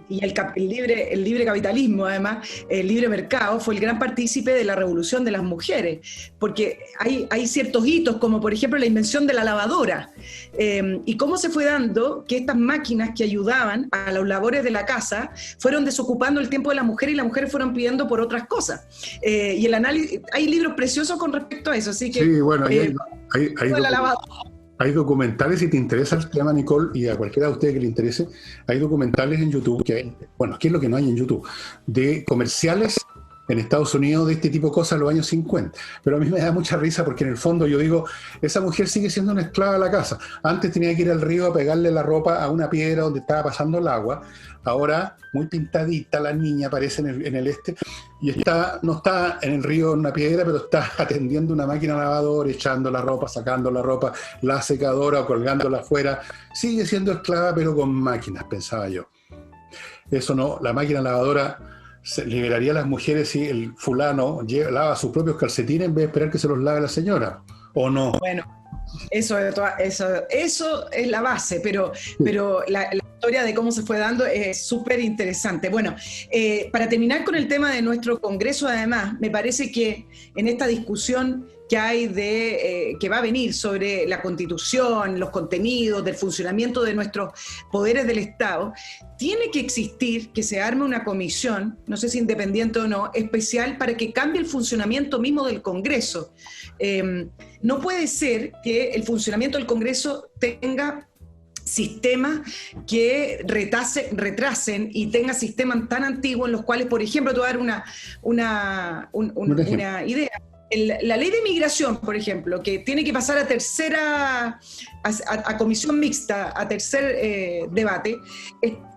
y el libre capitalismo, además, el libre mercado, fue el gran partícipe de la revolución de las mujeres, porque hay ciertos hitos, como por ejemplo la invención de la lavadora, y cómo se fue dando que estas máquinas que ayudaban a los labores de la casa fueron desocupando el tiempo de las mujeres y las mujeres fueron pidiendo por otras cosas. Y el análisis, hay libros preciosos con respecto a eso, así que... Sí, bueno, hay documentales, si te interesa el tema, Nicole, y a cualquiera de ustedes que le interese, hay documentales en YouTube, ¿qué es lo que no hay en YouTube? De comerciales en Estados Unidos de este tipo de cosas en los años 50. Pero a mí me da mucha risa porque en el fondo yo digo, esa mujer sigue siendo una esclava de la casa. Antes tenía que ir al río a pegarle la ropa a una piedra donde estaba pasando el agua. Ahora, muy pintadita, la niña aparece en el y no está en el río en una piedra, pero está atendiendo una máquina lavadora, echando la ropa, sacando la ropa, la secadora o colgándola afuera. Sigue siendo esclava, pero con máquinas, pensaba yo. Eso no, la máquina lavadora se liberaría a las mujeres si el fulano lava sus propios calcetines en vez de esperar que se los lave la señora, ¿o no? Bueno, eso es la base, pero la historia de cómo se fue dando es súper interesante. Bueno, para terminar con el tema de nuestro Congreso, además, me parece que en esta discusión que hay que va a venir sobre la Constitución, los contenidos, del funcionamiento de nuestros poderes del Estado, tiene que existir, que se arme una comisión, no sé si independiente o no, especial para que cambie el funcionamiento mismo del Congreso. No puede ser que el funcionamiento del Congreso sistemas que retrasen y tengan sistemas tan antiguos en los cuales, por ejemplo, te voy a dar una idea. La ley de migración, por ejemplo, que tiene que pasar a comisión mixta, a tercer debate,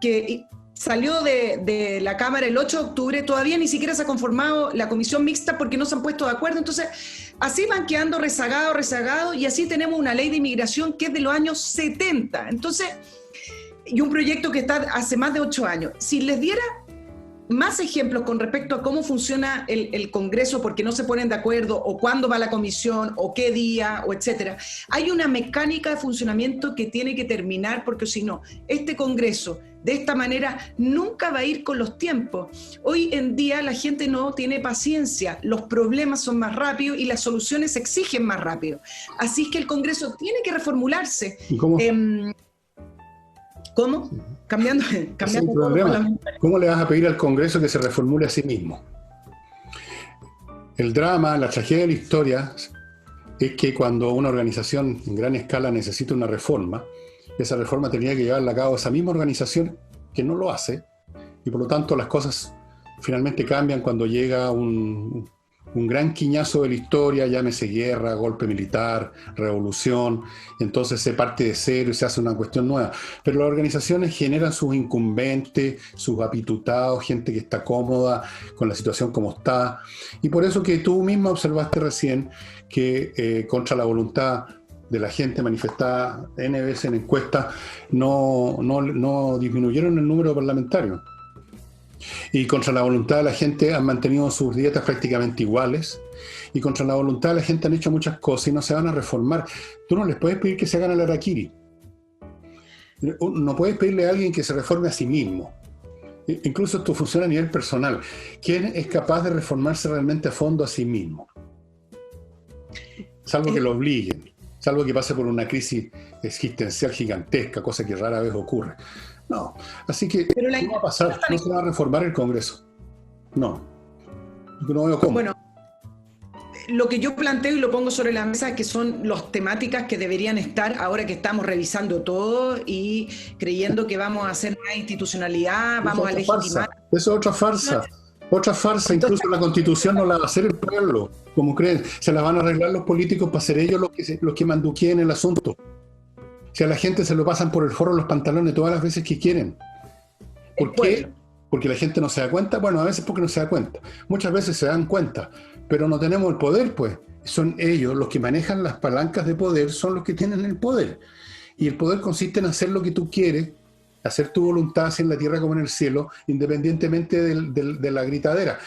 que salió de la Cámara el 8 de octubre, todavía ni siquiera se ha conformado la comisión mixta porque no se han puesto de acuerdo. Entonces, así van quedando rezagados, y así tenemos una ley de inmigración que es de los años 70. Entonces, y un proyecto que está hace más de 8 años. Si les diera más ejemplos con respecto a cómo funciona el Congreso, porque no se ponen de acuerdo, o cuándo va la comisión, o qué día, o etcétera. Hay una mecánica de funcionamiento que tiene que terminar, porque si no, este Congreso, de esta manera, nunca va a ir con los tiempos. Hoy en día la gente no tiene paciencia, los problemas son más rápidos y las soluciones se exigen más rápido. Así es que el Congreso tiene que reformularse. ¿Y cómo? ¿Cómo? Cambiando ¿Cómo le vas a pedir al Congreso que se reformule a sí mismo? El drama, la tragedia de la historia es que cuando una organización en gran escala necesita una reforma, esa reforma tenía que llevarla a cabo esa misma organización que no lo hace, y por lo tanto las cosas finalmente cambian cuando llega un gran quiñazo de la historia, llámese guerra, golpe militar, revolución, entonces se parte de cero y se hace una cuestión nueva. Pero las organizaciones generan sus incumbentes, sus apitutados, gente que está cómoda con la situación como está, y por eso que tú misma observaste recién que contra la voluntad de la gente manifestada N veces en encuestas no disminuyeron el número de parlamentarios. Y contra la voluntad de la gente han mantenido sus dietas prácticamente iguales, y contra la voluntad de la gente han hecho muchas cosas y no se van a reformar. Tú no les puedes pedir que se hagan el harakiri. No puedes pedirle a alguien que se reforme a sí mismo. Incluso esto funciona a nivel personal. ¿Quién es capaz de reformarse realmente a fondo a sí mismo? Salvo que lo obliguen, salvo que pase por una crisis existencial gigantesca, cosa que rara vez ocurre. No, así que ¿qué va a pasar? No se va a reformar el Congreso. No veo cómo. Bueno, lo que yo planteo y lo pongo sobre la mesa, que son las temáticas que deberían estar ahora que estamos revisando todo y creyendo que vamos a hacer más institucionalidad, vamos a legitimar. Eso es otra farsa. Otra farsa. Entonces, incluso la Constitución no la va a hacer el pueblo, como creen. Se la van a arreglar los políticos para ser ellos los que manduqueen el asunto. Si a la gente se lo pasan por el forro los pantalones todas las veces que quieren. ¿Por qué? Porque la gente no se da cuenta. Bueno, a veces porque no se da cuenta. Muchas veces se dan cuenta, pero no tenemos el poder, pues. Son ellos los que manejan las palancas de poder, son los que tienen el poder. Y el poder consiste en hacer lo que tú quieres, hacer tu voluntad, así en la tierra como en el cielo, independientemente de la gritadera.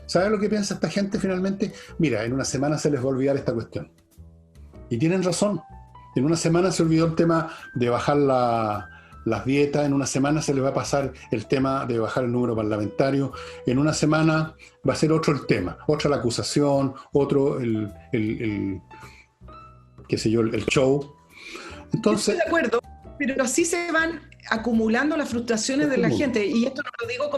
¿Sabes lo que piensa esta gente finalmente? Mira, en una semana se les va a olvidar esta cuestión. Y tienen razón. En una semana se olvidó el tema de bajar las dietas, en una semana se les va a pasar el tema de bajar el número parlamentario, en una semana va a ser otro el tema, otra la acusación, otro el show. Entonces, estoy de acuerdo, pero así se van acumulando las frustraciones de la gente, y esto no lo digo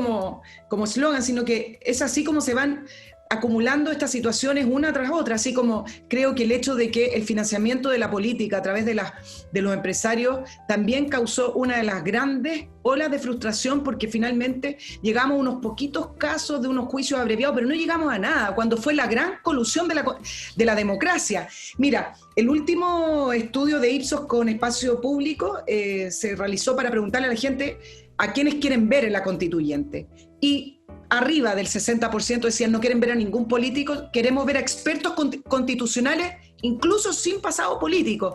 como eslogan, sino que es así como se van acumulando estas situaciones una tras otra, así como creo que el hecho de que el financiamiento de la política a través de los empresarios también causó una de las grandes olas de frustración, porque finalmente llegamos a unos poquitos casos de unos juicios abreviados, pero no llegamos a nada, cuando fue la gran colusión de la democracia. Mira, el último estudio de Ipsos con Espacio Público se realizó para preguntarle a la gente a quiénes quieren ver en la constituyente, y arriba del 60% decían no quieren ver a ningún político, queremos ver a expertos constitucionales, incluso sin pasado político.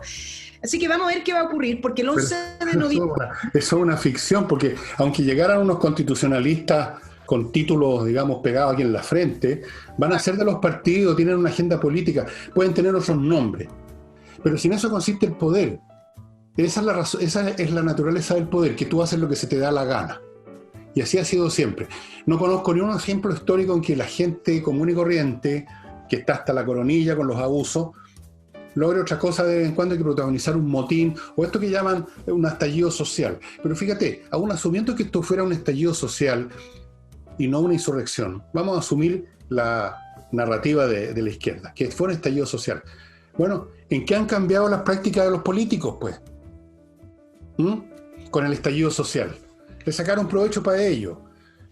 Así que vamos a ver qué va a ocurrir, porque el 11 de noviembre... Eso es una ficción, porque aunque llegaran unos constitucionalistas con títulos, digamos, pegados aquí en la frente, van a ser de los partidos, tienen una agenda política, pueden tener otros nombres. Pero sin eso consiste el poder. Esa es la naturaleza del poder, que tú haces lo que se te da la gana. Y así ha sido siempre. No conozco ni un ejemplo histórico en que la gente común y corriente, que está hasta la coronilla con los abusos, logre otra cosa de vez en cuando que protagonizar un motín, o esto que llaman un estallido social. Pero fíjate, aún asumiendo que esto fuera un estallido social y no una insurrección, vamos a asumir la narrativa de la izquierda, que fue un estallido social. Bueno, ¿en qué han cambiado las prácticas de los políticos, pues? ¿Mm? Con el estallido social. Le sacaron provecho para ello.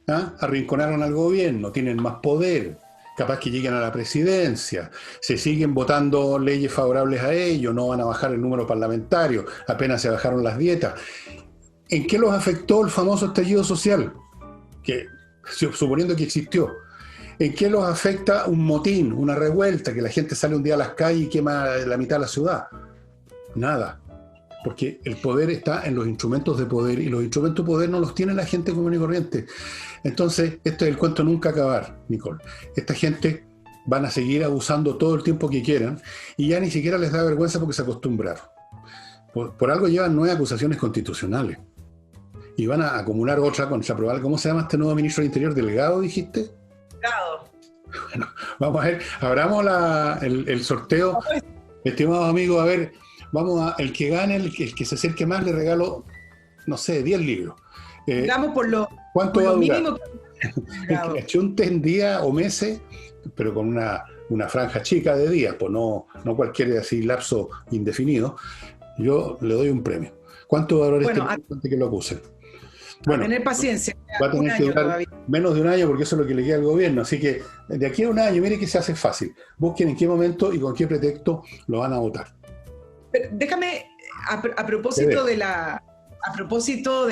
¿Ah? Arrinconaron al gobierno, tienen más poder, capaz que lleguen a la presidencia, se siguen votando leyes favorables a ellos, no van a bajar el número parlamentario, apenas se bajaron las dietas. ¿En qué los afectó el famoso estallido social? Que, suponiendo que existió. ¿En qué los afecta un motín, una revuelta, que la gente sale un día a las calles y quema la mitad de la ciudad? Nada. Porque el poder está en los instrumentos de poder y los instrumentos de poder no los tiene la gente común y corriente. Entonces, esto es el cuento nunca acabar, Nicole. Esta gente van a seguir abusando todo el tiempo que quieran y ya ni siquiera les da vergüenza porque se acostumbraron. Por algo llevan 9 acusaciones constitucionales y van a acumular otra contra probar. ¿Cómo se llama este nuevo ministro del Interior? ¿Delgado, dijiste? Delgado. Bueno, vamos a ver, abramos el sorteo. Estimados amigos, a ver, vamos a, el que gane, el que se acerque más, le regalo, no sé, 10 libros. Digamos ¿Cuánto va a durar? mínimo El que achunte en días o meses, pero con una franja chica de días, pues no cualquier así lapso indefinido, yo le doy un premio. ¿Cuánto va a durar este que lo acusen? Bueno, a tener paciencia. Va a tener que durar todavía menos de un año porque eso es lo que le queda al gobierno. Así que de aquí a un año, mire que se hace fácil. Busquen en qué momento y con qué pretexto lo van a votar. Pero déjame, a propósito de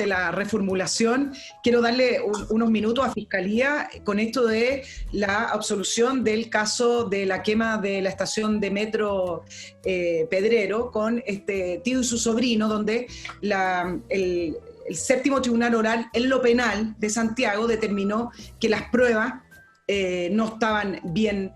la reformulación, quiero darle unos minutos a Fiscalía con esto de la absolución del caso de la quema de la estación de metro Pedrero con este tío y su sobrino, donde el séptimo tribunal oral en lo penal de Santiago determinó que las pruebas no estaban bien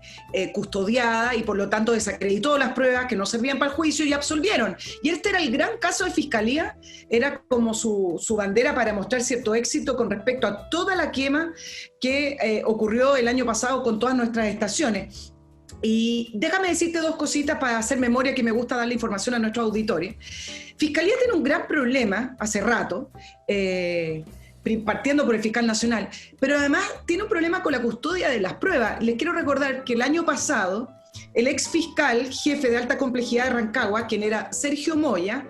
custodiadas y por lo tanto desacreditó las pruebas que no servían para el juicio y absolvieron. Y este era el gran caso de Fiscalía, era como su bandera para mostrar cierto éxito con respecto a toda la quema que ocurrió el año pasado con todas nuestras estaciones. Y déjame decirte 2 cositas para hacer memoria, que me gusta darle información a nuestros auditores. Fiscalía tiene un gran problema hace rato, partiendo por el fiscal nacional, pero además tiene un problema con la custodia de las pruebas. Les quiero recordar que el año pasado, el ex fiscal jefe de alta complejidad de Rancagua, quien era Sergio Moya,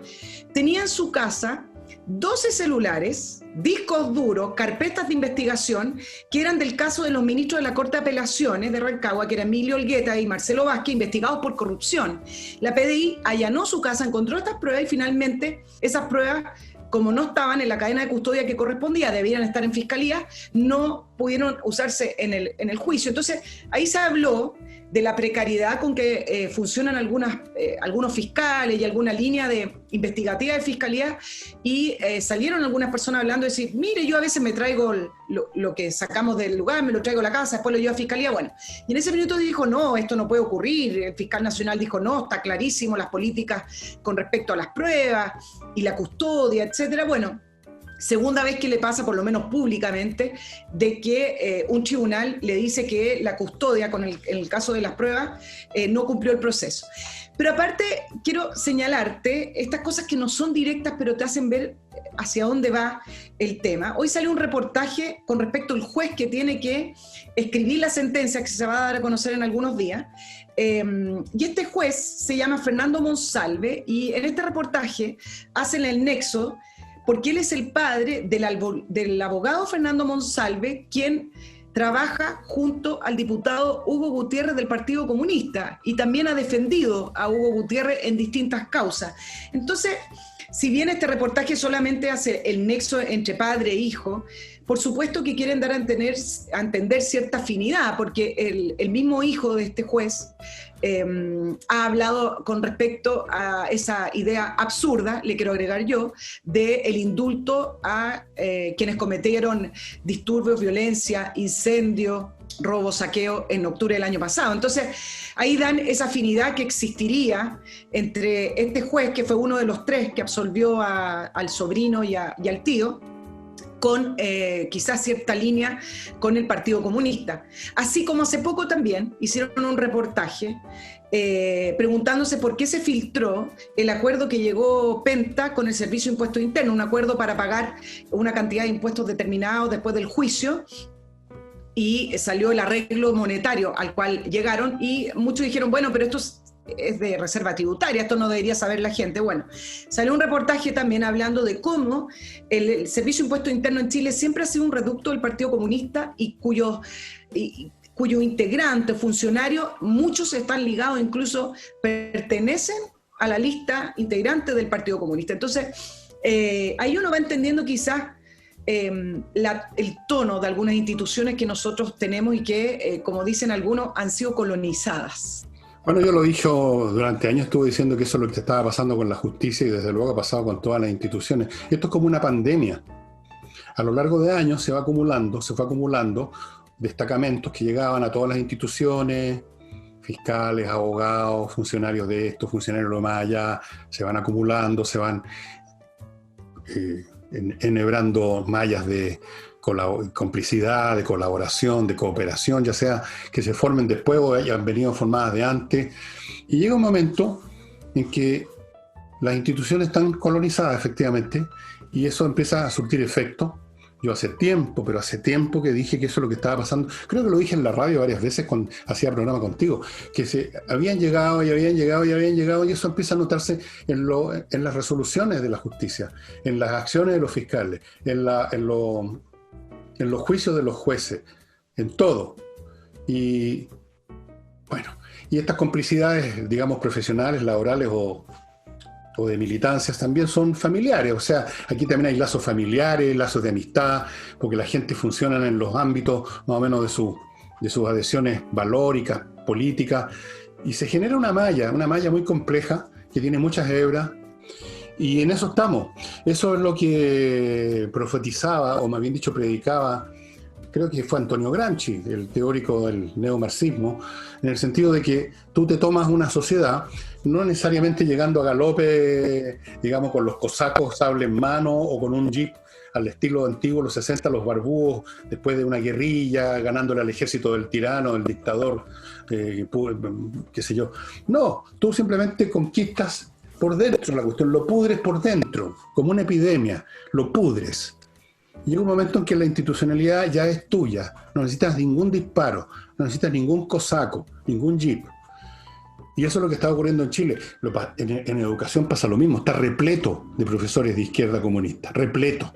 tenía en su casa 12 celulares, discos duros, carpetas de investigación que eran del caso de los ministros de la Corte de Apelaciones de Rancagua, que eran Emilio Olgueta y Marcelo Vázquez, investigados por corrupción. La PDI allanó su casa, encontró estas pruebas y finalmente esas pruebas, como no estaban en la cadena de custodia que correspondía, debían estar en Fiscalía, no pudieron usarse en el juicio. Entonces, ahí se habló de la precariedad con que funcionan algunos fiscales y alguna línea investigativa de Fiscalía, y salieron algunas personas hablando de decir, mire, yo a veces me traigo lo que sacamos del lugar, me lo traigo a la casa, después lo llevo a Fiscalía. Bueno, y en ese minuto dijo, no, esto no puede ocurrir. El fiscal nacional dijo, no, está clarísimo las políticas con respecto a las pruebas y la custodia, etcétera. Bueno, segunda vez que le pasa, por lo menos públicamente, de que un tribunal le dice que la custodia, en el caso de las pruebas, no cumplió el proceso. Pero aparte, quiero señalarte estas cosas que no son directas, pero te hacen ver hacia dónde va el tema. Hoy salió un reportaje con respecto al juez que tiene que escribir la sentencia que se va a dar a conocer en algunos días. Y este juez se llama Fernando Monsalve, y en este reportaje hacen el nexo porque él es el padre del abogado Fernando Monsalve, quien trabaja junto al diputado Hugo Gutiérrez del Partido Comunista y también ha defendido a Hugo Gutiérrez en distintas causas. Entonces, si bien este reportaje solamente hace el nexo entre padre e hijo, por supuesto que quieren dar a entender cierta afinidad, porque el mismo hijo de este juez ha hablado con respecto a esa idea absurda, le quiero agregar yo, del indulto a quienes cometieron disturbios, violencia, incendio, robo, saqueo en octubre del año pasado. Entonces, ahí dan esa afinidad que existiría entre este juez, que fue uno de los 3 que absolvió al sobrino y al tío, con quizás cierta línea con el Partido Comunista. Así como hace poco también hicieron un reportaje preguntándose por qué se filtró el acuerdo que llegó Penta con el Servicio de Impuestos Internos, un acuerdo para pagar una cantidad de impuestos determinados después del juicio, y salió el arreglo monetario al cual llegaron, y muchos dijeron, bueno, pero esto es de reserva tributaria, esto no debería saber la gente. Bueno, salió un reportaje también hablando de cómo el Servicio de Impuesto Interno en Chile siempre ha sido un reducto del Partido Comunista y cuyo integrante, funcionario, muchos están ligados, incluso pertenecen a la lista integrante del Partido Comunista. Entonces, ahí uno va entendiendo quizás el tono de algunas instituciones que nosotros tenemos y que, como dicen algunos, han sido colonizadas. Bueno, yo lo he dicho durante años, estuve diciendo que eso es lo que estaba pasando con la justicia y desde luego ha pasado con todas las instituciones. Esto es como una pandemia. A lo largo de años se fue acumulando destacamentos que llegaban a todas las instituciones, fiscales, abogados, funcionarios de esto, funcionarios de lo más allá, se van acumulando, se van enhebrando mallas de complicidad, de colaboración, de cooperación, ya sea que se formen después o hayan venido formadas de antes. Y llega un momento en que las instituciones están colonizadas, efectivamente, y eso empieza a surtir efecto. Yo hace tiempo que dije que eso es lo que estaba pasando. Creo que lo dije en la radio varias veces cuando hacía programa contigo, que se habían llegado y eso empieza a notarse en las resoluciones de la justicia, en las acciones de los fiscales, en los juicios de los jueces, en todo. Y bueno, y estas complicidades, digamos, profesionales, laborales o de militancias también son familiares, o sea, aquí también hay lazos familiares, lazos de amistad, porque la gente funciona en los ámbitos más o menos de sus adhesiones valóricas, políticas, y se genera una malla muy compleja que tiene muchas hebras, y en eso estamos. Eso es lo que profetizaba, o más bien dicho predicaba, creo que fue Antonio Gramsci, el teórico del neomarxismo, en el sentido de que tú te tomas una sociedad, no necesariamente llegando a galope, digamos, con los cosacos sable en mano o con un jeep al estilo antiguo, los 60, los barbudos, después de una guerrilla, ganándole al ejército del tirano, del dictador, qué sé yo. No, tú simplemente conquistas por dentro la cuestión, lo pudres por dentro, como una epidemia, lo pudres. Llega un momento en que la institucionalidad ya es tuya, no necesitas ningún disparo, no necesitas ningún cosaco, ningún jeep. Y eso es lo que está ocurriendo en Chile. En educación pasa lo mismo, está repleto de profesores de izquierda comunista, repleto,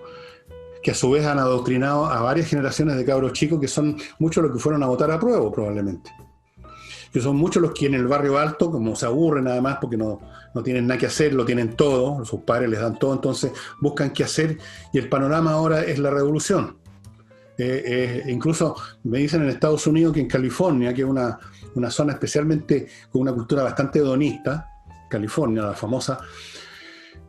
que a su vez han adoctrinado a varias generaciones de cabros chicos que son muchos los que fueron a votar a prueba probablemente. Que son muchos los que en el barrio alto, como se aburren nada más porque no tienen nada que hacer, lo tienen todo, sus padres les dan todo, entonces buscan qué hacer y el panorama ahora es la revolución. Incluso me dicen en Estados Unidos que en California, que es una zona especialmente con una cultura bastante hedonista, California, la famosa,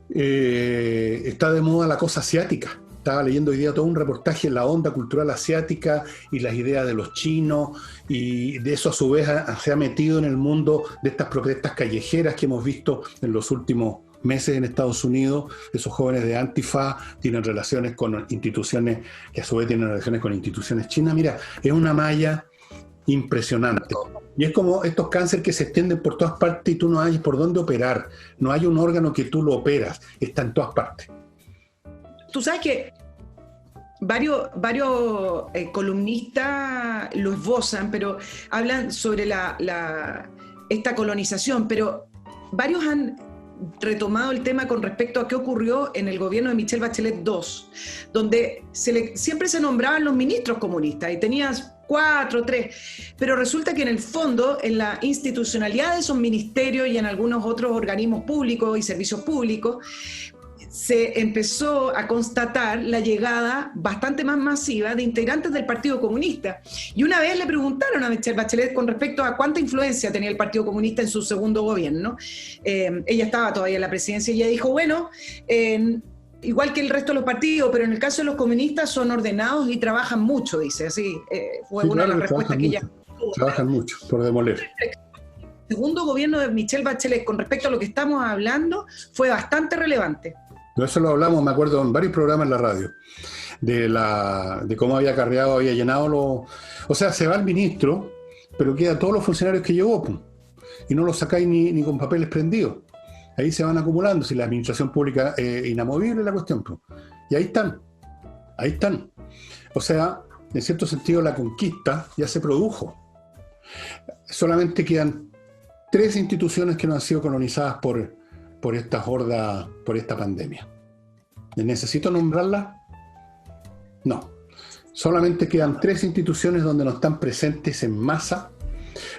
está de moda la cosa asiática. Estaba leyendo hoy día todo un reportaje en la onda cultural asiática y las ideas de los chinos, y de eso a su vez se ha metido en el mundo de estas protestas callejeras que hemos visto en los últimos meses en Estados Unidos. Esos jóvenes de Antifa tienen relaciones con instituciones que a su vez tienen relaciones con instituciones chinas. Mira, es una malla impresionante. Y es como estos cánceres que se extienden por todas partes y tú no hay por dónde operar. No hay un órgano que tú lo operas. Está en todas partes. Tú sabes que varios columnistas lo esbozan, pero hablan sobre esta colonización, pero varios han retomado el tema con respecto a qué ocurrió en el gobierno de Michelle Bachelet II, donde siempre se nombraban los ministros comunistas y tenías 4, 3, pero resulta que en el fondo, en la institucionalidad de esos ministerios y en algunos otros organismos públicos y servicios públicos, se empezó a constatar la llegada bastante más masiva de integrantes del Partido Comunista. Y una vez le preguntaron a Michelle Bachelet con respecto a cuánta influencia tenía el Partido Comunista en su segundo gobierno. Ella estaba todavía en la presidencia y ella dijo, bueno, igual que el resto de los partidos, pero en el caso de los comunistas son ordenados y trabajan mucho, dice. Así fue sí, una claro, de las respuestas que ella tuvo. Trabajan mucho, por demoler. El segundo gobierno de Michelle Bachelet con respecto a lo que estamos hablando fue bastante relevante. Eso lo hablamos, me acuerdo, en varios programas en la radio, de cómo había llenado o sea, se va el ministro, pero queda todos los funcionarios que llevó, pues, y no los sacáis ni con papeles prendidos. Ahí se van acumulando, si la administración pública es inamovible la cuestión, pues. Y ahí están. O sea, en cierto sentido la conquista ya se produjo. Solamente quedan 3 instituciones que no han sido colonizadas por esta horda, por esta pandemia. ¿Necesito nombrarlas? No. Solamente quedan 3 instituciones donde no están presentes en masa,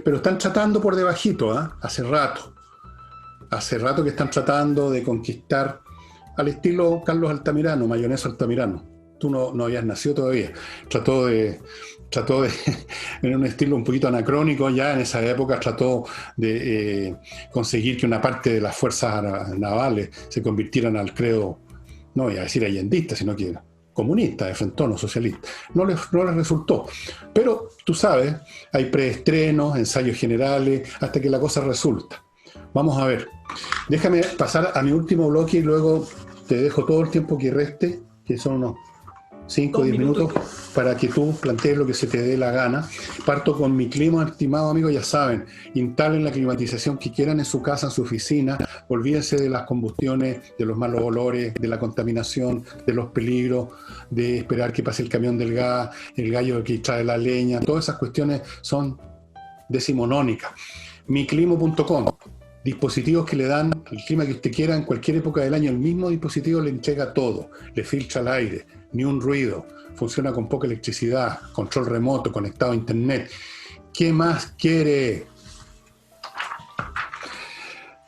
pero están tratando por debajito, ¿eh? Hace rato. Hace rato que están tratando de conquistar al estilo Carlos Altamirano, Mayonesa Altamirano. Tú no habías nacido todavía. Trató de en un estilo un poquito anacrónico, ya en esa época trató de conseguir que una parte de las fuerzas navales se convirtieran al credo, no voy a decir allendista, sino que comunista, de frentón, socialista. No les resultó. Pero tú sabes, hay preestrenos, ensayos generales, hasta que la cosa resulta. Vamos a ver. Déjame pasar a mi último bloque y luego te dejo todo el tiempo que reste, que son unos 5 o 10 minutos, para que tú plantees lo que se te dé la gana. Parto con Mi Clima, estimado amigo, ya saben, instalen la climatización que quieran en su casa, en su oficina, olvídense de las combustiones, de los malos olores, de la contaminación, de los peligros, de esperar que pase el camión del gas, el gallo que trae la leña, todas esas cuestiones son decimonónicas. Miclimo.com, dispositivos que le dan el clima que usted quiera en cualquier época del año. El mismo dispositivo le entrega todo, le filtra el aire, ni un ruido, funciona con poca electricidad, control remoto, conectado a internet. ¿Qué más quiere?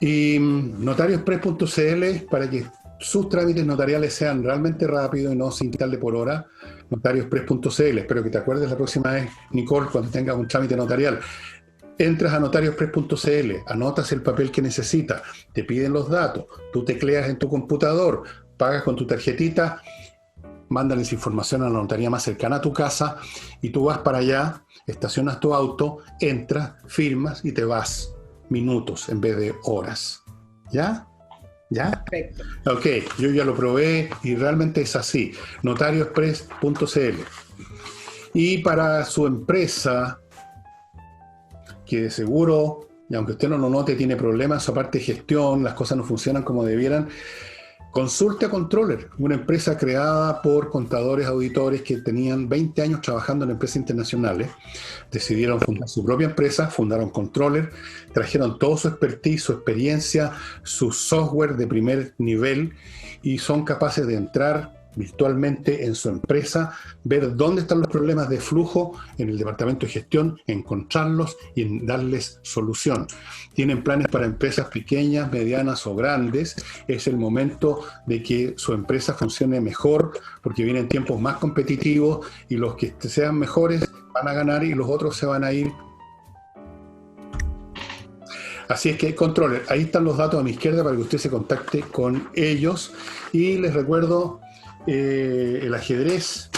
Y notariospress.cl, para que sus trámites notariales sean realmente rápidos y no sin quitarle por hora. Notariospress.cl, espero que te acuerdes la próxima vez, Nicole, cuando tengas un trámite notarial. Entras a notariospress.cl, anotas el papel que necesitas, te piden los datos, tú tecleas en tu computador, pagas con tu tarjetita, mándales información a la notaría más cercana a tu casa y tú vas para allá, estacionas tu auto, entras, firmas y te vas. Minutos en vez de horas. ¿Ya? ¿Ya? Perfecto. Ok, yo ya lo probé y realmente es así. Notariospress.cl. Y para su empresa, que de seguro, y aunque usted no lo note, tiene problemas, su parte de gestión, las cosas no funcionan como debieran, consulte a Controller, una empresa creada por contadores auditores que tenían 20 años trabajando en empresas internacionales. Decidieron fundar su propia empresa, fundaron Controller, trajeron todo su expertise, su experiencia, su software de primer nivel y son capaces de entrar virtualmente en su empresa, ver dónde están los problemas de flujo en el departamento de gestión, encontrarlos y en darles solución. Tienen planes para empresas pequeñas, medianas o grandes. Es el momento de que su empresa funcione mejor porque vienen tiempos más competitivos y los que sean mejores van a ganar y los otros se van a ir. Así es que Controller, ahí están los datos a mi izquierda para que usted se contacte con ellos. Y les recuerdo el ajedrez,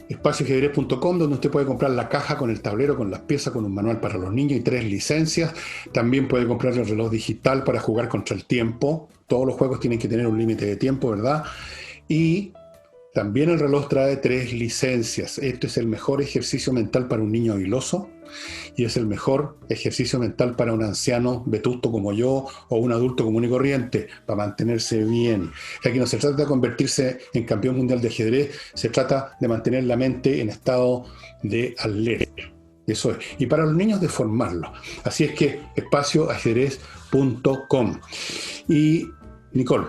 espacioajedrez.com, donde usted puede comprar la caja con el tablero, con las piezas, con un manual para los niños y 3 licencias. También puede comprar el reloj digital para jugar contra el tiempo. Todos los juegos tienen que tener un límite de tiempo, ¿verdad? Y también el reloj trae 3 licencias. Esto es el mejor ejercicio mental para un niño habiloso y es el mejor ejercicio mental para un anciano vetusto como yo o un adulto común y corriente, para mantenerse bien. Aquí no se trata de convertirse en campeón mundial de ajedrez, se trata de mantener la mente en estado de alerta. Eso es. Y para los niños de formarlos. Así es que espacioajedrez.com. Y Nicole.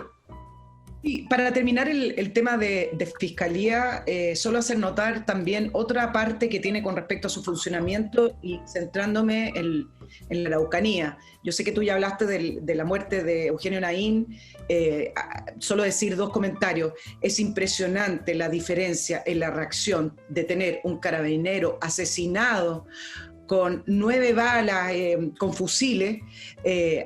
Y para terminar el tema de fiscalía, solo hacer notar también otra parte que tiene con respecto a su funcionamiento y centrándome en la Araucanía. Yo sé que tú ya hablaste de la muerte de Eugenio Naín, solo decir 2 comentarios. Es impresionante la diferencia en la reacción de tener un carabinero asesinado con 9 balas, con fusiles,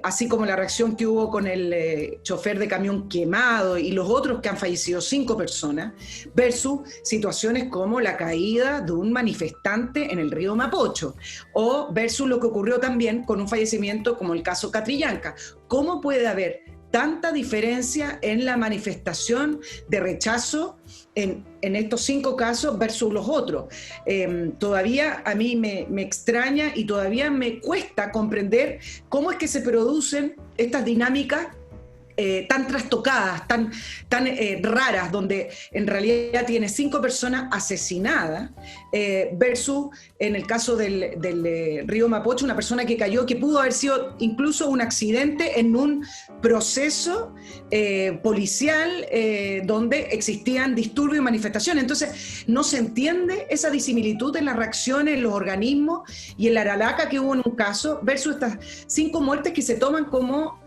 así como la reacción que hubo con el chofer de camión quemado y los otros que han fallecido, 5 personas, versus situaciones como la caída de un manifestante en el río Mapocho, o versus lo que ocurrió también con un fallecimiento como el caso Catrillanca. ¿Cómo puede haber tanta diferencia en la manifestación de rechazo en estos 5 casos versus los otros? Todavía a mí me extraña y todavía me cuesta comprender cómo es que se producen estas dinámicas tan trastocadas, tan raras, donde en realidad tiene 5 personas asesinadas, versus en el caso del río Mapocho, una persona que cayó, que pudo haber sido incluso un accidente en un proceso policial donde existían disturbios y manifestaciones. Entonces, no se entiende esa disimilitud en las reacciones, en los organismos y en la Aralaca que hubo en un caso, versus estas 5 muertes que se toman como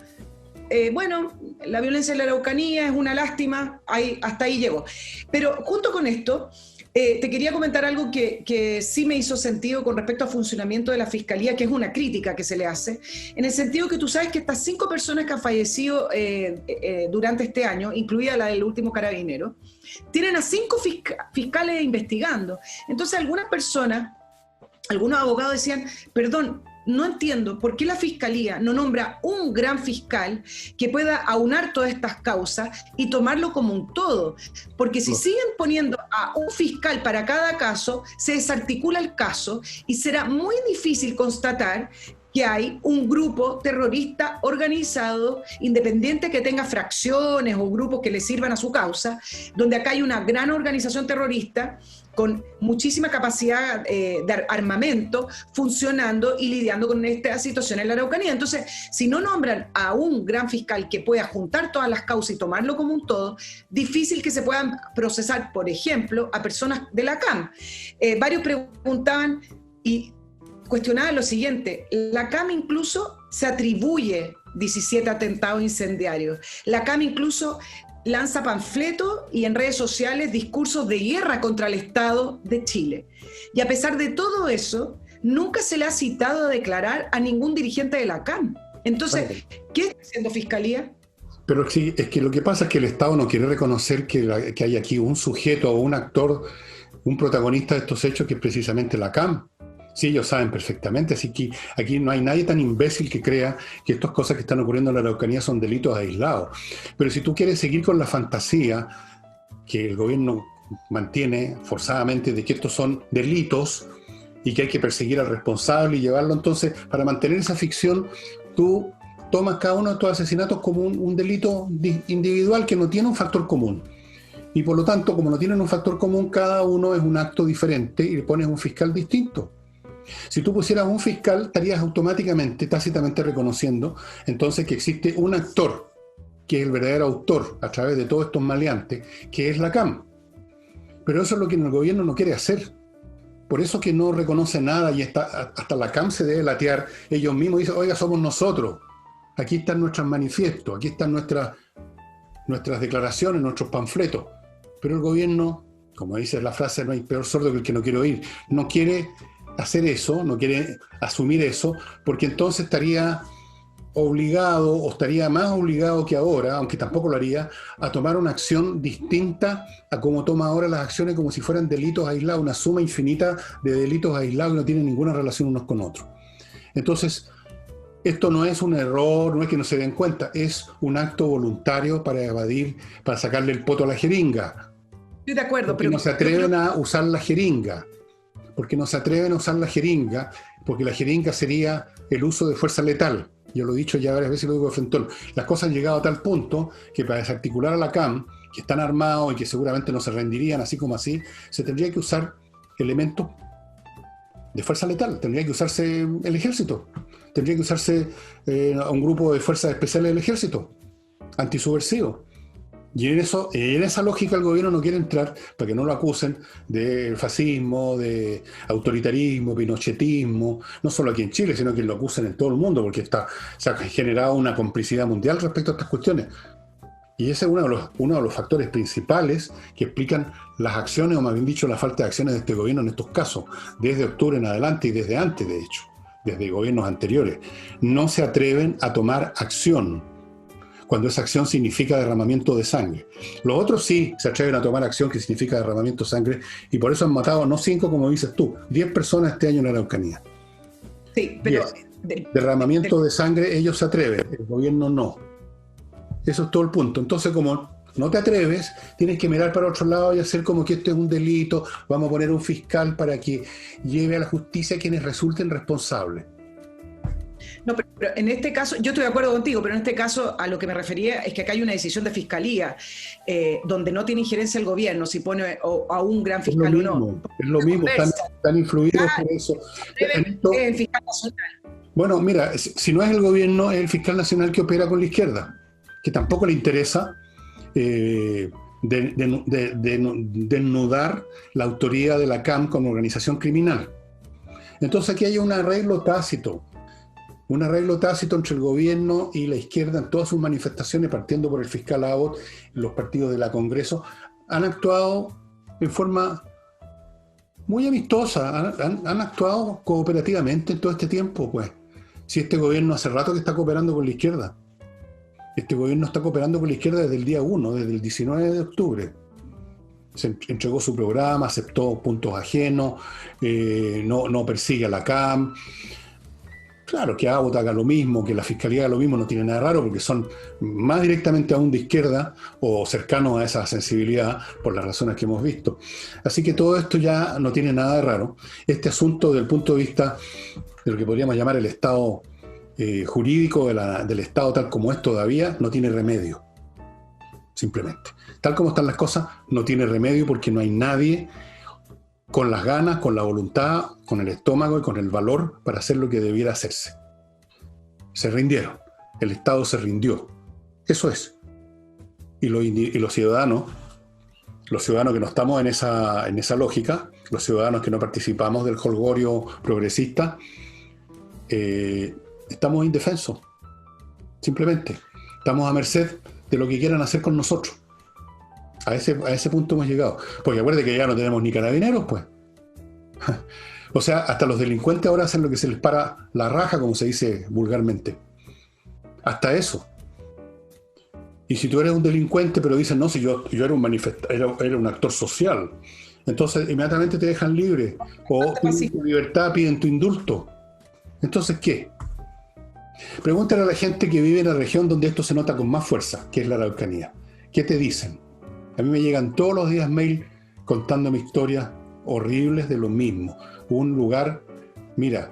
bueno, la violencia en la Araucanía es una lástima, hasta ahí llegó. Pero junto con esto, te quería comentar algo que sí me hizo sentido con respecto al funcionamiento de la Fiscalía, que es una crítica que se le hace, en el sentido que tú sabes que estas 5 personas que han fallecido durante este año, incluida la del último carabinero, tienen a 5 fiscales investigando. Entonces algunas personas, algunos abogados decían, perdón, no entiendo por qué la Fiscalía no nombra un gran fiscal que pueda aunar todas estas causas y tomarlo como un todo. Porque si siguen poniendo a un fiscal para cada caso, se desarticula el caso y será muy difícil constatar que hay un grupo terrorista organizado, independiente, que tenga fracciones o grupos que le sirvan a su causa, donde acá hay una gran organización terrorista con muchísima capacidad de armamento, funcionando y lidiando con esta situación en la Araucanía. Entonces, si no nombran a un gran fiscal que pueda juntar todas las causas y tomarlo como un todo, difícil que se puedan procesar, por ejemplo, a personas de la CAM. Varios preguntaban y cuestionaban lo siguiente: la CAM incluso se atribuye 17 atentados incendiarios. La CAM incluso lanza panfletos y en redes sociales discursos de guerra contra el Estado de Chile. Y a pesar de todo eso, nunca se le ha citado a declarar a ningún dirigente de la CAM. Entonces, ¿qué está haciendo Fiscalía? Pero sí, es que lo que pasa es que el Estado no quiere reconocer que hay aquí un sujeto o un actor, un protagonista de estos hechos, que es precisamente la CAM. Sí, ellos saben perfectamente, así que aquí no hay nadie tan imbécil que crea que estas cosas que están ocurriendo en la Araucanía son delitos aislados. Pero si tú quieres seguir con la fantasía que el gobierno mantiene forzadamente de que estos son delitos y que hay que perseguir al responsable y llevarlo, entonces, para mantener esa ficción, tú tomas cada uno de estos asesinatos como un delito individual que no tiene un factor común. Y por lo tanto, como no tienen un factor común, cada uno es un acto diferente y le pones un fiscal distinto. Si tú pusieras un fiscal, estarías automáticamente, tácitamente reconociendo entonces que existe un actor, que es el verdadero autor a través de todos estos maleantes, que es la CAM. Pero eso es lo que el gobierno no quiere hacer. Por eso que no reconoce nada y hasta la CAM se debe latear ellos mismos. Dicen, oiga, somos nosotros. Aquí están nuestros manifiestos, aquí están nuestras declaraciones, nuestros panfletos. Pero el gobierno, como dice la frase, no hay peor sordo que el que no quiere oír, no quiere hacer eso, no quiere asumir eso, porque entonces estaría obligado, o estaría más obligado que ahora, aunque tampoco lo haría, a tomar una acción distinta a como toma ahora las acciones, como si fueran delitos aislados, una suma infinita de delitos aislados que no tienen ninguna relación unos con otros. Entonces, esto no es un error, no es que no se den cuenta, es un acto voluntario para evadir, para sacarle el poto a la jeringa. Estoy de acuerdo, porque no se atreven a usar la jeringa. Porque no se atreven a usar la jeringa, porque la jeringa sería el uso de fuerza letal. Yo lo he dicho ya varias veces y lo digo de frente. Las cosas han llegado a tal punto que para desarticular a la CAM, que están armados y que seguramente no se rendirían así como así, se tendría que usar elementos de fuerza letal. Tendría que usarse el ejército. Tendría que usarse un grupo de fuerzas especiales del ejército, antisubversivo. Y en esa lógica el gobierno no quiere entrar para que no lo acusen de fascismo, de autoritarismo, pinochetismo, no solo aquí en Chile, sino que lo acusen en todo el mundo, porque se ha generado una complicidad mundial respecto a estas cuestiones. Y ese es uno de los factores principales que explican las acciones, o más bien dicho, la falta de acciones de este gobierno en estos casos, desde octubre en adelante y desde antes, de hecho, desde gobiernos anteriores. No se atreven a tomar acción cuando esa acción significa derramamiento de sangre. Los otros sí se atreven a tomar acción que significa derramamiento de sangre, y por eso han matado, no 5 como dices tú, 10 personas este año en la Araucanía. Sí, pero... derramamiento de sangre, ellos se atreven, el gobierno no. Eso es todo el punto. Entonces, como no te atreves, tienes que mirar para otro lado y hacer como que esto es un delito, vamos a poner un fiscal para que lleve a la justicia a quienes resulten responsables. No, pero en este caso, yo estoy de acuerdo contigo, pero en este caso a lo que me refería es que acá hay una decisión de fiscalía donde no tiene injerencia el gobierno si pone a un gran fiscal o no. Es lo mismo, están influidos por eso. Es el fiscal nacional. Bueno, mira, si no es el gobierno, es el fiscal nacional que opera con la izquierda, que tampoco le interesa desnudar la autoría de la CAM como organización criminal. Entonces aquí hay un arreglo tácito entre el gobierno y la izquierda en todas sus manifestaciones, partiendo por el fiscal Abbott, los partidos de la Congreso, han actuado en forma muy amistosa, han actuado cooperativamente en todo este tiempo, pues. Si este gobierno hace rato que está cooperando con la izquierda. Este gobierno está cooperando con la izquierda desde el día 1, desde el 19 de octubre. Se entregó su programa, aceptó puntos ajenos, no persigue a la CAM. Claro, que Abbott haga lo mismo, que la Fiscalía haga lo mismo, no tiene nada raro, porque son más directamente aún de izquierda o cercanos a esa sensibilidad por las razones que hemos visto. Así que todo esto ya no tiene nada de raro. Este asunto, desde el punto de vista de lo que podríamos llamar el Estado jurídico del Estado tal como es todavía, no tiene remedio. Simplemente. Tal como están las cosas, no tiene remedio porque no hay nadie con las ganas, con la voluntad, con el estómago y con el valor para hacer lo que debiera hacerse. Se rindieron. El Estado se rindió. Eso es. Y los ciudadanos que no estamos en esa lógica, los ciudadanos que no participamos del jolgorio progresista, estamos indefensos. Simplemente. Estamos a merced de lo que quieran hacer con nosotros. A ese punto hemos llegado. Porque acuérdate que ya no tenemos ni carabineros, pues. O sea, hasta los delincuentes ahora hacen lo que se les para la raja, como se dice vulgarmente. Hasta eso. Y si tú eres un delincuente, pero dicen, no, si yo era un actor social, entonces inmediatamente te dejan libre. O piden tu libertad, piden tu indulto. Entonces, ¿qué? Pregúntale a la gente que vive en la región donde esto se nota con más fuerza, que es la Araucanía. ¿Qué te dicen? A mí me llegan todos los días mail contándome historias horribles de lo mismo. Un lugar, mira,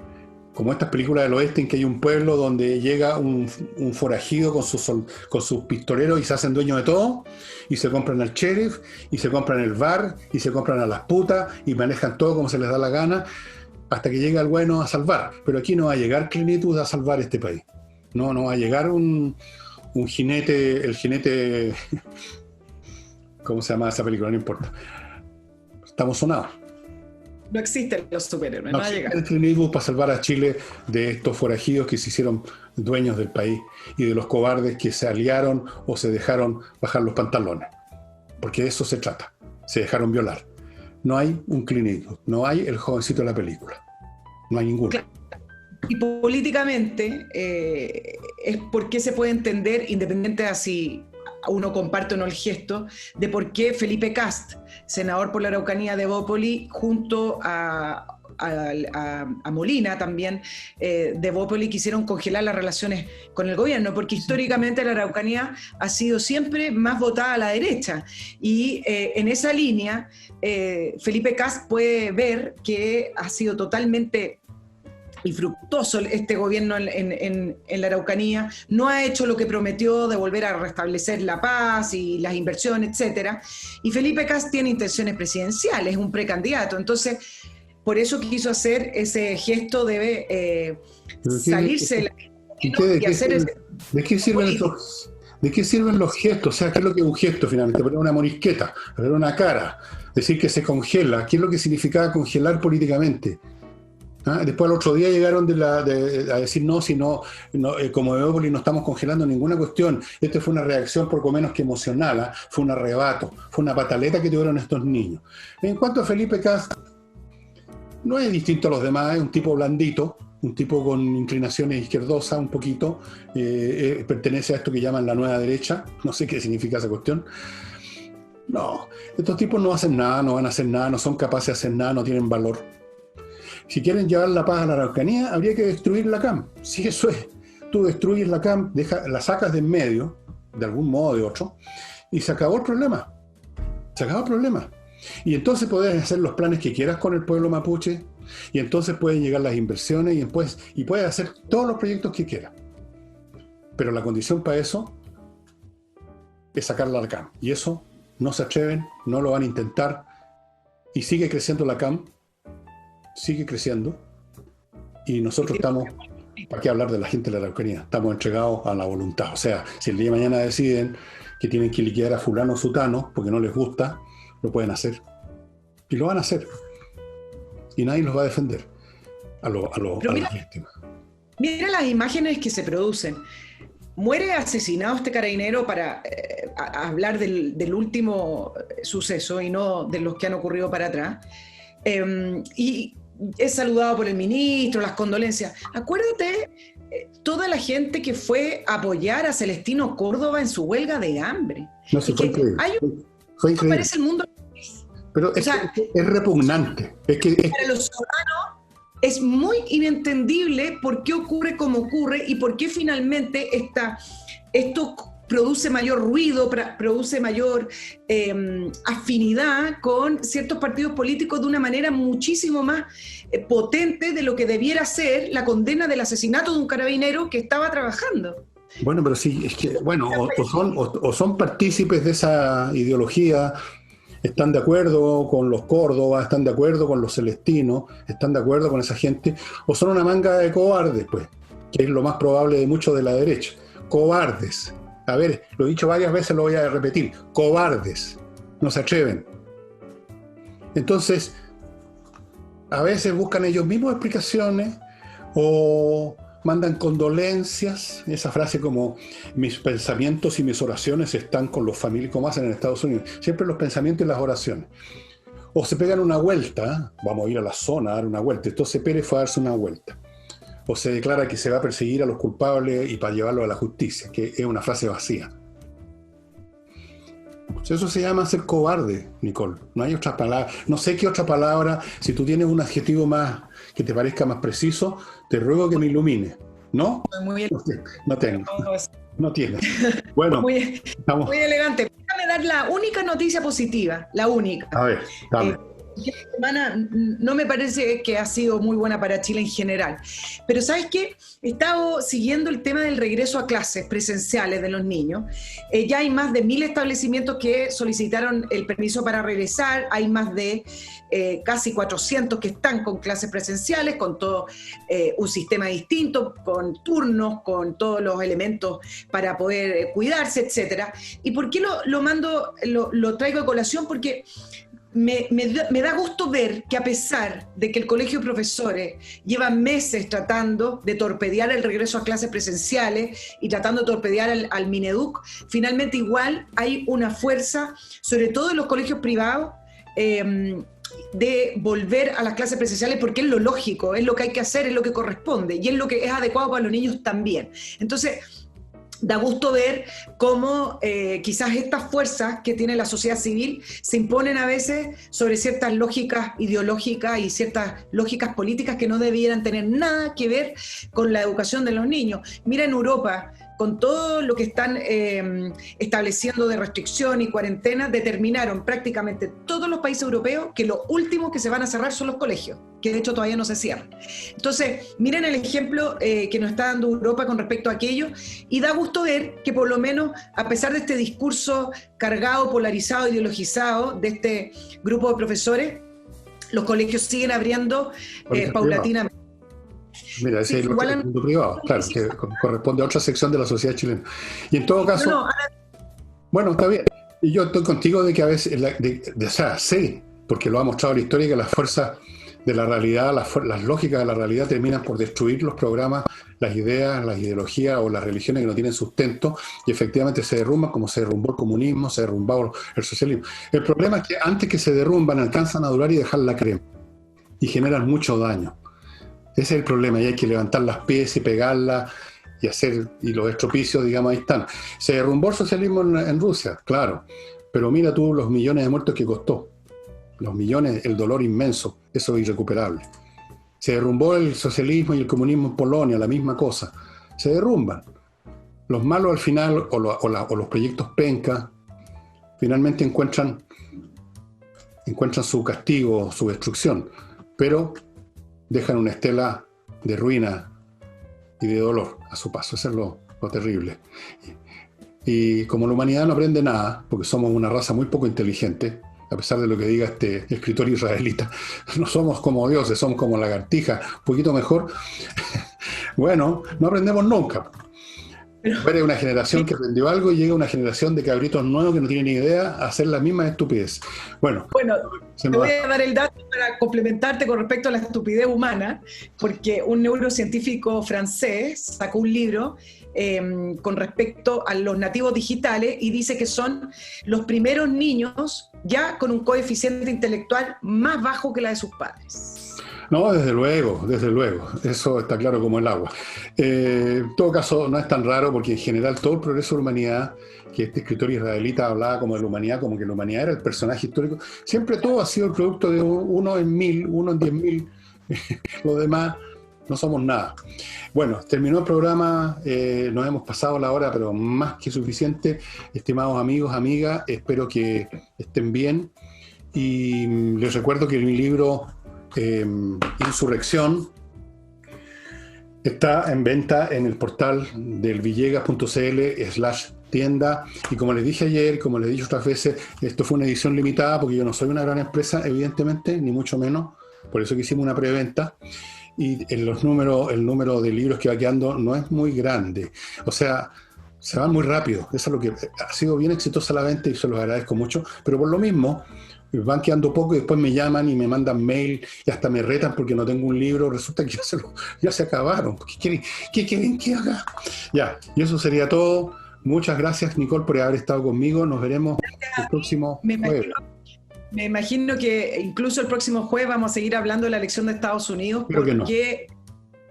como estas películas del oeste en que hay un pueblo donde llega un forajido con sus pistoleros y se hacen dueños de todo, y se compran al sheriff, y se compran el bar, y se compran a las putas, y manejan todo como se les da la gana, hasta que llega el bueno a salvar. Pero aquí no va a llegar Clint Eastwood a salvar este país. No va a llegar un jinete, el jinete... ¿Cómo se llama esa película? No importa. Estamos sonados. No existen los superhéroes, no va a llegar el Clint Eastwood para salvar a Chile de estos forajidos que se hicieron dueños del país y de los cobardes que se aliaron o se dejaron bajar los pantalones. Porque de eso se trata. Se dejaron violar. No hay un Clint Eastwood, no hay el jovencito de la película. No hay ninguno. Claro. Y políticamente es porque se puede entender, independiente de si uno comparte o no el gesto, de por qué Felipe Kast, senador por la Araucanía de Evópoli, junto a Molina también, de Evópoli, quisieron congelar las relaciones con el gobierno, porque históricamente la Araucanía ha sido siempre más votada a la derecha. Y en esa línea, Felipe Kast puede ver que ha sido totalmente infructuoso este gobierno en la Araucanía, no ha hecho lo que prometió de volver a restablecer la paz y las inversiones, etcétera. Y Felipe Kast tiene intenciones presidenciales, es un precandidato, entonces por eso quiso hacer ese gesto de salirse y hacer ese... ¿De qué sirven los gestos? O sea, ¿qué es lo que es un gesto finalmente? Poner una morisqueta, poner una cara, decir que se congela. ¿Qué es lo que significaba congelar políticamente? Después al otro día llegaron a decir como Evópoli no estamos congelando ninguna cuestión. Esto fue una reacción por lo menos que emocional, fue un arrebato, fue una pataleta que tuvieron estos niños. En cuanto a Felipe Kast, no es distinto a los demás, es un tipo blandito, un tipo con inclinaciones izquierdosas un poquito, pertenece a esto que llaman la nueva derecha, no sé qué significa esa cuestión. No, estos tipos no hacen nada, no van a hacer nada, no son capaces de hacer nada, no tienen valor. Si quieren llevar la paz a la Araucanía, habría que destruir la CAM. Sí, eso es. Tú destruyes la CAM, la sacas de en medio, de algún modo o de otro, y se acabó el problema. Se acabó el problema. Y entonces podés hacer los planes que quieras con el pueblo mapuche, Y entonces pueden llegar las inversiones y puede hacer todos los proyectos que quiera. Pero la condición para eso es sacarla a la CAM. Y eso no se atreven, no lo van a intentar. Y sigue creciendo la CAM, sigue creciendo. Y nosotros estamos, ¿para qué hablar de la gente de la Araucanía? Estamos entregados a la voluntad. O sea, si el día de mañana deciden que tienen que liquidar a fulano o sutano porque no les gusta, lo pueden hacer. Y lo van a hacer. Y nadie los va a defender a las víctimas. Mira las imágenes que se producen. Muere asesinado este carabinero para hablar del último suceso y no de los que han ocurrido para atrás. Y es saludado por el ministro, las condolencias. Acuérdate, toda la gente que fue a apoyar a Celestino Córdoba en su huelga de hambre. No, sí, fue increíble. Fue increíble. Parece el mundo. Pero es repugnante. Para los ciudadanos es muy inentendible por qué ocurre como ocurre y por qué finalmente esto produce mayor ruido, produce mayor afinidad con ciertos partidos políticos de una manera muchísimo más potente de lo que debiera ser la condena del asesinato de un carabinero que estaba trabajando. Bueno, pero sí, es que, bueno, o son partícipes de esa ideología, están de acuerdo con los Córdoba, están de acuerdo con los Celestinos, están de acuerdo con esa gente, o son una manga de cobardes, pues, que es lo más probable de muchos de la derecha. Cobardes. A ver, lo he dicho varias veces, lo voy a repetir. Cobardes. No se atreven. Entonces, a veces buscan ellos mismos explicaciones o mandan condolencias, esa frase como mis pensamientos y mis oraciones están con los familiares, como hacen en Estados Unidos, siempre los pensamientos y las oraciones. O se pegan una vuelta, vamos a ir a la zona a dar una vuelta, entonces Pérez fue a darse una vuelta. O se declara que se va a perseguir a los culpables y para llevarlos a la justicia, que es una frase vacía. Eso se llama ser cobarde, Nicole. No hay otra palabra. No sé qué otra palabra. Si tú tienes un adjetivo más que te parezca más preciso, te ruego que me ilumines. ¿No? Muy no tengo. No tienes. Bueno, muy elegante. Déjame dar la única noticia positiva. La única. A ver, dame. Esta semana no me parece que ha sido muy buena para Chile en general. Pero ¿sabes qué? He estado siguiendo el tema del regreso a clases presenciales de los niños. Ya hay más de 1.000 establecimientos que solicitaron el permiso para regresar. Hay más de casi 400 que están con clases presenciales, con todo un sistema distinto, con turnos, con todos los elementos para poder cuidarse, etcétera. ¿Y por qué lo traigo a colación? Porque me da gusto ver que a pesar de que el Colegio de Profesores lleva meses tratando de torpedear el regreso a clases presenciales y tratando de torpedear al Mineduc, finalmente igual hay una fuerza, sobre todo en los colegios privados, de volver a las clases presenciales porque es lo lógico, es lo que hay que hacer, es lo que corresponde y es lo que es adecuado para los niños también. Entonces, da gusto ver cómo quizás estas fuerzas que tiene la sociedad civil se imponen a veces sobre ciertas lógicas ideológicas y ciertas lógicas políticas que no debieran tener nada que ver con la educación de los niños. Mira en Europa, con todo lo que están estableciendo de restricción y cuarentena, determinaron prácticamente todos los países europeos que lo último que se van a cerrar son los colegios, que de hecho todavía no se cierran. Entonces, miren el ejemplo que nos está dando Europa con respecto a aquello, y da gusto ver que por lo menos, a pesar de este discurso cargado, polarizado, ideologizado de este grupo de profesores, los colegios siguen abriendo paulatinamente. Mira, ese es el mundo privado, claro, que corresponde a otra sección de la sociedad chilena. Y en todo caso, bueno, está bien. Y yo estoy contigo de que a veces, o sea, sé, porque lo ha mostrado la historia, que las fuerzas de la realidad, las lógicas de la realidad terminan por destruir los programas, las ideas, las ideologías o las religiones que no tienen sustento, y efectivamente se derrumban, como se derrumbó el comunismo, se derrumbó el socialismo. El problema es que antes que se derrumban alcanzan a durar y dejar la crema, y generan mucho daño. Ese es el problema, y hay que levantar las piezas y pegarlas y los estropicios, digamos, ahí están. Se derrumbó el socialismo en Rusia, claro, pero mira tú los millones de muertos que costó, los millones, el dolor inmenso, eso es irrecuperable. Se derrumbó el socialismo y el comunismo en Polonia, la misma cosa, se derrumban. Los malos al final, o los proyectos penca, finalmente encuentran su castigo, su destrucción, pero dejan una estela de ruina y de dolor a su paso. Eso es lo terrible. Y como la humanidad no aprende nada, porque somos una raza muy poco inteligente, a pesar de lo que diga este escritor israelita, no somos como dioses, somos como lagartijas, un poquito mejor. Bueno, no aprendemos nunca. Eres una generación que aprendió algo y llega una generación de cabritos nuevos que no tienen ni idea a hacer la misma estupidez. Bueno, te voy a dar el dato para complementarte con respecto a la estupidez humana, porque un neurocientífico francés sacó un libro con respecto a los nativos digitales y dice que son los primeros niños ya con un coeficiente intelectual más bajo que la de sus padres. No, desde luego, eso está claro como el agua. En todo caso, no es tan raro porque en general todo el progreso de la humanidad, que este escritor israelita hablaba como de la humanidad, como que la humanidad era el personaje histórico, siempre todo ha sido el producto de uno en 1000, uno en 10.000, los demás no somos nada. Bueno, terminó el programa, nos hemos pasado la hora, pero más que suficiente. Estimados amigos, amigas, espero que estén bien y les recuerdo que mi libro Insurrección está en venta en el portal del villegas.cl/tienda y como les dije ayer, como les he dicho otras veces, esto fue una edición limitada porque yo no soy una gran empresa, evidentemente, ni mucho menos, por eso que hicimos una preventa y el número de libros que va quedando no es muy grande, o sea, se van muy rápido. Eso es lo que ha sido bien exitosa la venta y se los agradezco mucho, pero por lo mismo van quedando poco y después me llaman y me mandan mail y hasta me retan porque no tengo un libro. Resulta que ya se acabaron. ¿Qué quieren que haga? Ya, y eso sería todo. Muchas gracias, Nicole, por haber estado conmigo. Nos veremos el próximo jueves. Me imagino que incluso el próximo jueves vamos a seguir hablando de la elección de Estados Unidos porque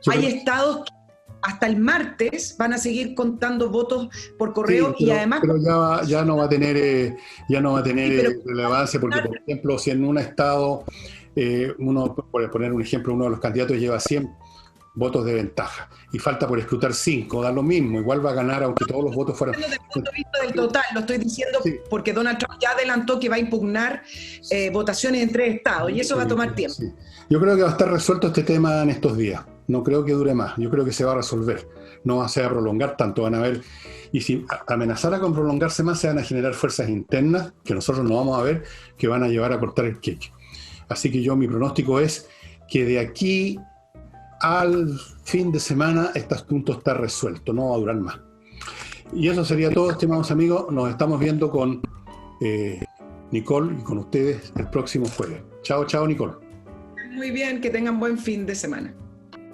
hay estados que hasta el martes van a seguir contando votos por correo y además... Pero ya no va a tener, relevancia porque, por ejemplo, si en un estado, por poner un ejemplo, uno de los candidatos lleva 100 votos de ventaja y falta por escrutar 5, da lo mismo, igual va a ganar aunque todos los votos fueran... Desde el punto de vista del total, lo estoy diciendo porque Donald Trump ya adelantó que va a impugnar votaciones en 3 estados y eso va a tomar tiempo. Sí. Yo creo que va a estar resuelto este tema en estos días. No creo que dure más, yo creo que se va a resolver, no se va a prolongar tanto, van a ver, y si amenazara con prolongarse más, se van a generar fuerzas internas, que nosotros no vamos a ver, que van a llevar a cortar el queque. Así que mi pronóstico es que de aquí al fin de semana este asunto está resuelto, no va a durar más. Y eso sería todo, estimados amigos, nos estamos viendo con Nicole y con ustedes el próximo jueves. Chao, Nicole. Muy bien, que tengan buen fin de semana.